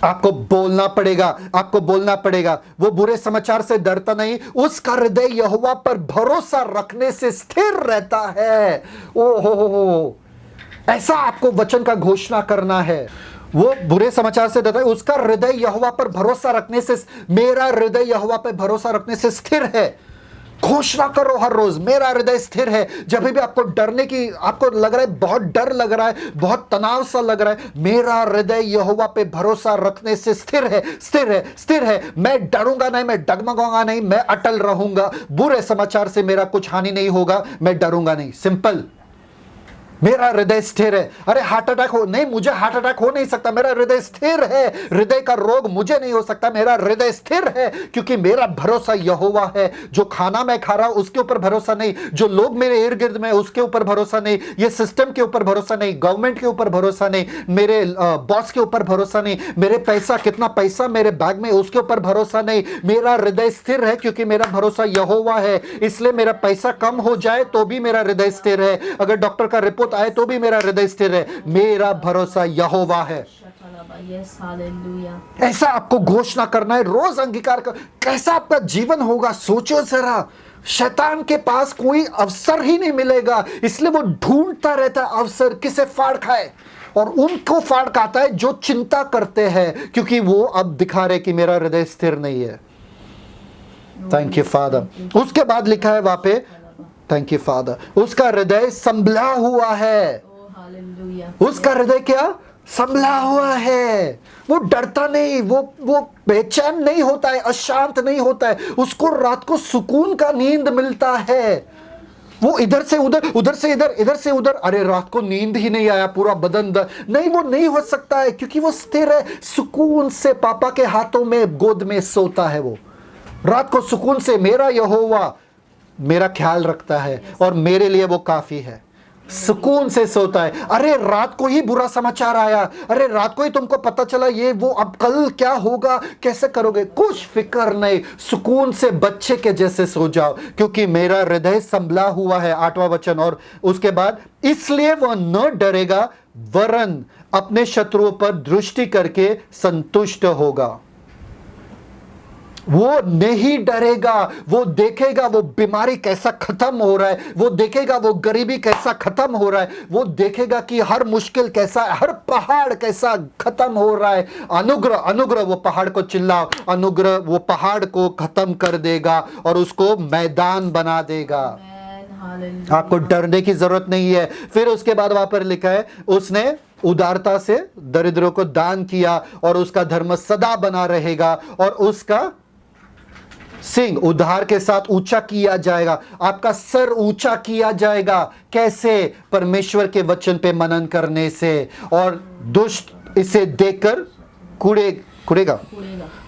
आपको बोलना पड़ेगा, आपको बोलना पड़ेगा। वो बुरे समाचार से डरता नहीं, उसका हृदय यहोवा पर भरोसा रखने से स्थिर रहता है। ओ हो, ऐसा आपको वचन का घोषणा करना है। वो बुरे समाचार से डरता है, उसका हृदय यहोवा पर भरोसा रखने से, मेरा हृदय यहोवा पर भरोसा रखने से स्थिर है। घोषणा करो हर रोज, मेरा हृदय स्थिर है। जब भी आपको डरने की, आपको लग रहा है बहुत डर लग रहा है, बहुत तनाव सा लग रहा है, मेरा हृदय यहोवा पे भरोसा रखने से स्थिर है, स्थिर है, स्थिर है। मैं डरूंगा नहीं, मैं डगमगाऊंगा नहीं, मैं अटल रहूंगा। बुरे समाचार से मेरा कुछ हानि नहीं होगा, मैं डरूंगा नहीं। सिंपल, मेरा हृदय स्थिर है। अरे हार्ट अटैक हो नहीं, मुझे हार्ट अटैक हो नहीं सकता, मेरा हृदय स्थिर है। हृदय का रोग मुझे नहीं हो सकता, मेरा हृदय स्थिर है क्योंकि मेरा भरोसा यहोवा है। जो खाना मैं खा रहा हूं उसके ऊपर भरोसा नहीं, जो लोग मेरे इर्द गिर्द में उसके ऊपर भरोसा नहीं, ये सिस्टम के ऊपर भरोसा नहीं, गवर्नमेंट के ऊपर भरोसा नहीं, मेरे बॉस के ऊपर भरोसा नहीं, मेरे पैसा, कितना पैसा मेरे बैग में उसके ऊपर भरोसा नहीं। मेरा हृदय स्थिर है क्योंकि मेरा भरोसा यहोवा है। इसलिए मेरा पैसा कम हो जाए तो भी मेरा हृदय स्थिर है, अगर डॉक्टर का रिपोर्ट आए तो भी मेरा हृदय स्थिर है। मेरा भरोसा यहोवा है। ऐसा आपको घोषणा करना है, रोज अंगीकार कर। कैसा आपका जीवन होगा सोचो जरा। शैतान के पास कोई अवसर ही नहीं मिलेगा, इसलिए वो ढूंढता रहता है अवसर, किसे फाड़ खाए, और उनको फाड़ खाता है जो चिंता करते हैं, क्योंकि वो अब दिखा रहे कि मेरा हृदय स्थिर नहीं है। Thank you father. उसके बाद लिखा है वहां पे, थैंक यू फादर, उसका हृदय संभला हुआ है। उसका हृदय क्या? संभला हुआ है, वो डरता नहीं, वो बेचैन नहीं होता है, अशांत नहीं होता है, उसको रात को सुकून का नींद मिलता है। वो इधर से उधर, उधर से इधर, इधर से उधर, अरे रात को नींद ही नहीं आया, पूरा बदन नहीं, वो नहीं हो सकता है, क्योंकि वो स्थिर है, सुकून से पापा के हाथों में, गोद में सोता है। वो रात को सुकून से मेरा यहोवा मेरा ख्याल रखता है और मेरे लिए वो काफी है, सुकून से सोता है। अरे रात को ही बुरा समाचार आया, अरे रात को ही तुमको पता चला ये वो, अब कल क्या होगा, कैसे करोगे, कुछ फिक्र नहीं, सुकून से बच्चे के जैसे सो जाओ, क्योंकि मेरा हृदय संभला हुआ है। 8वां वचन, और उसके बाद इसलिए वह न डरेगा वरन अपने शत्रुओं पर दृष्टि करके संतुष्ट होगा। वो नहीं डरेगा, वो देखेगा वो बीमारी कैसा खत्म हो रहा है, वो देखेगा वो गरीबी कैसा खत्म हो रहा है, वो देखेगा कि हर मुश्किल कैसा, हर पहाड़ कैसा खत्म हो रहा है। अनुग्रह, अनुग्रह, वो पहाड़ को चिल्लाओ, अनुग्रह वो पहाड़ को खत्म कर देगा और उसको मैदान बना देगा। आपको डरने की जरूरत नहीं है। फिर उसके बाद वहां पर लिखा है, उसने उदारता से दरिद्रों को दान किया और उसका धर्म सदा बना रहेगा और उसका सिंह उद्धार के साथ ऊंचा किया जाएगा। आपका सर ऊंचा किया जाएगा। कैसे? परमेश्वर के वचन पे मनन करने से। और दुष्ट इसे देखकर कुड़ेगा,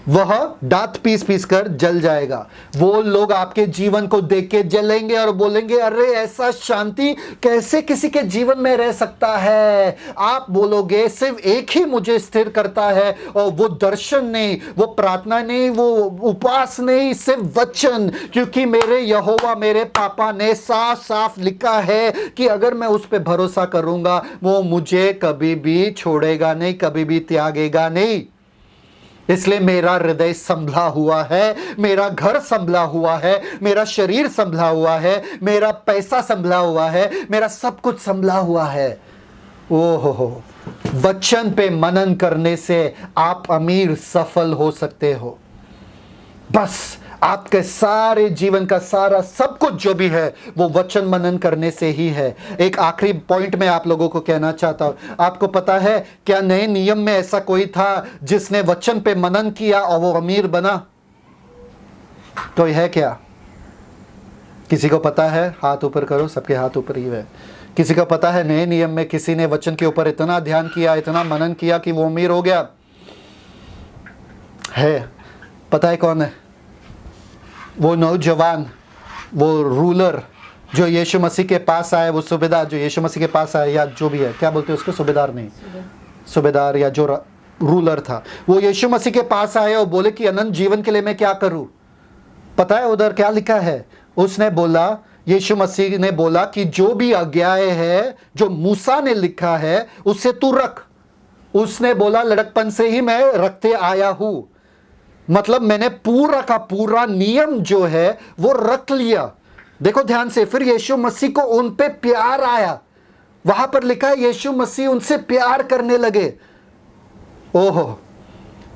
वह दांत पीस पीस कर जल जाएगा। वो लोग आपके जीवन को देख के जलेंगे और बोलेंगे, अरे ऐसा शांति कैसे किसी के जीवन में रह सकता है। आप बोलोगे सिर्फ एक ही मुझे स्थिर करता है, और वो दर्शन नहीं, वो प्रार्थना नहीं, वो उपवास नहीं, सिर्फ वचन। क्योंकि मेरे यहोवा, मेरे पापा ने साफ साफ लिखा है कि अगर मैं उस पर भरोसा करूंगा, वो मुझे कभी भी छोड़ेगा नहीं, कभी भी त्यागेगा नहीं। इसलिए मेरा हृदय संभला हुआ है, मेरा घर संभला हुआ है, मेरा शरीर संभला हुआ है, मेरा पैसा संभला हुआ है, मेरा सब कुछ संभला हुआ है। ओहो, वचन पे मनन करने से आप अमीर सफल हो सकते हो। बस आपके सारे जीवन का सारा सब कुछ जो भी है वो वचन मनन करने से ही है। एक आखिरी पॉइंट में आप लोगों को कहना चाहता हूं, आपको पता है क्या नए नियम में ऐसा कोई था जिसने वचन पे मनन किया और वो अमीर बना? कोई है क्या? किसी को पता है? हाथ ऊपर करो, सबके हाथ ऊपर ही है। किसी को पता है नए नियम में किसी ने वचन के ऊपर इतना ध्यान किया, इतना मनन किया कि वो अमीर हो गया? है? पता है कौन है? वो नौजवान, वो रूलर जो यीशु मसीह के पास आए, वो सूबेदार जो यीशु मसीह के पास आए, या जो भी है, क्या बोलते हैं उसको, सूबेदार नहीं, सूबेदार या जो रूलर था, वो यीशु मसीह के पास आए और बोले कि अनंत जीवन के लिए मैं क्या करूं? पता है उधर क्या लिखा है? उसने बोला, यीशु मसीह ने बोला कि जो भी आज्ञाएं है, जो मूसा ने लिखा है, उससे तू रख। उसने बोला लड़कपन से ही मैं रखते आया हूं, मतलब मैंने पूरा का पूरा नियम जो है वो रख लिया। देखो ध्यान से, फिर यीशु मसीह को उन पे प्यार आया। वहां पर लिखा है यीशु मसीह उनसे प्यार करने लगे। ओहो,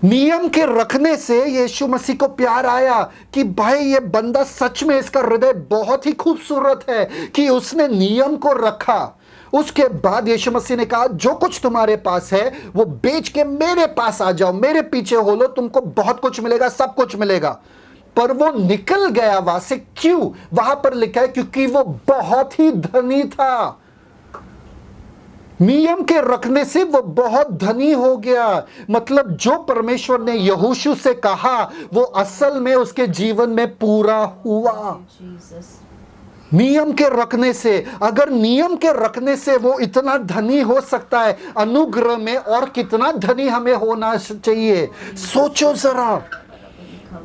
नियम के रखने से यीशु मसीह को प्यार आया कि भाई ये बंदा सच में, इसका हृदय बहुत ही खूबसूरत है कि उसने नियम को रखा। उसके बाद यीशु मसीह ने कहा, जो कुछ तुम्हारे पास है वो बेच के मेरे पास आ जाओ, मेरे पीछे हो लो, तुमको बहुत कुछ मिलेगा, सब कुछ मिलेगा। पर वो निकल गया वहां से। क्यों? वहां पर लिखा है क्योंकि वो बहुत ही धनी था। नियम के रखने से वो बहुत धनी हो गया। मतलब जो परमेश्वर ने यहोशू से कहा वो असल में उसके जीवन में पूरा हुआ, नियम के रखने से। अगर नियम के रखने से वो इतना धनी हो सकता है, अनुग्रह में और कितना धनी हमें होना चाहिए, सोचो जरा।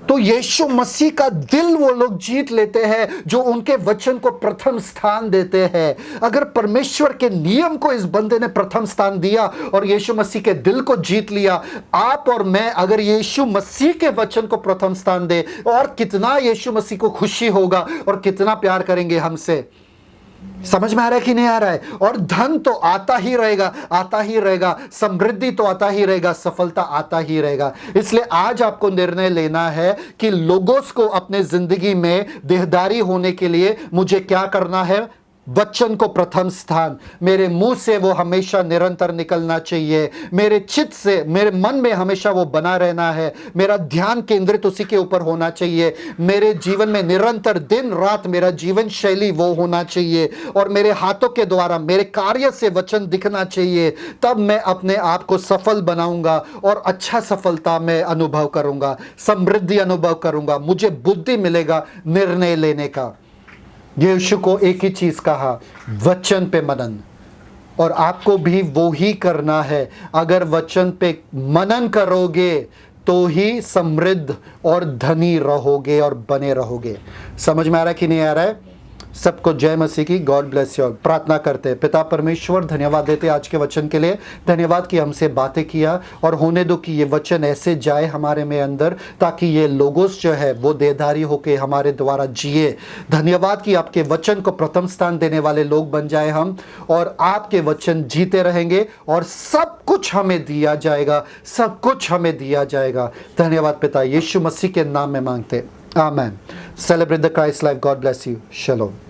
तो यीशु मसीह का दिल वो लोग जीत लेते हैं जो उनके वचन को प्रथम स्थान देते हैं। अगर परमेश्वर के नियम को इस बंदे ने प्रथम स्थान दिया और यीशु मसीह के दिल को जीत लिया, आप और मैं अगर यीशु मसीह के वचन को प्रथम स्थान दे, और कितना यीशु मसीह को खुशी होगा और कितना प्यार करेंगे हमसे। समझ में आ रहा है कि नहीं आ रहा है? और धन तो आता ही रहेगा, आता ही रहेगा, समृद्धि तो आता ही रहेगा, सफलता आता ही रहेगा। इसलिए आज आपको निर्णय लेना है कि लोगोस को अपने जिंदगी में देहदारी होने के लिए मुझे क्या करना है? वचन को प्रथम स्थान, मेरे मुंह से वो हमेशा निरंतर निकलना चाहिए, मेरे चित्त से, मेरे मन में हमेशा वो बना रहना है, मेरा ध्यान केंद्रित उसी के ऊपर होना चाहिए, मेरे जीवन में निरंतर दिन रात मेरा जीवन शैली वो होना चाहिए, और मेरे हाथों के द्वारा मेरे कार्य से वचन दिखना चाहिए। तब मैं अपने आप को सफल बनाऊंगा और अच्छा सफलता में अनुभव करूंगा, समृद्धि अनुभव करूंगा, मुझे बुद्धि मिलेगा निर्णय लेने का। यीशु को एक ही चीज कहा, वचन पे मनन, और आपको भी वो ही करना है। अगर वचन पे मनन करोगे तो ही समृद्ध और धनी रहोगे और बने रहोगे। समझ में आ रहा है कि नहीं आ रहा है? सबको जय मसीह की। God bless you. प्रार्थना करते हैं। पिता परमेश्वर, धन्यवाद देते आज के वचन के लिए। धन्यवाद कि हमसे बातें किया, और होने दो कि ये वचन ऐसे जाए हमारे में अंदर, ताकि ये लोगोस जो है वो देहधारी होके हमारे द्वारा जिए। धन्यवाद कि आपके वचन को प्रथम स्थान देने वाले लोग बन जाए हम, और आपके वचन जीते रहेंगे, और सब कुछ हमें दिया जाएगा, सब कुछ हमें दिया जाएगा। धन्यवाद पिता, यीशु मसीह के नाम में मांगते, आमेन। Celebrate the Christ life. God bless you. Shalom.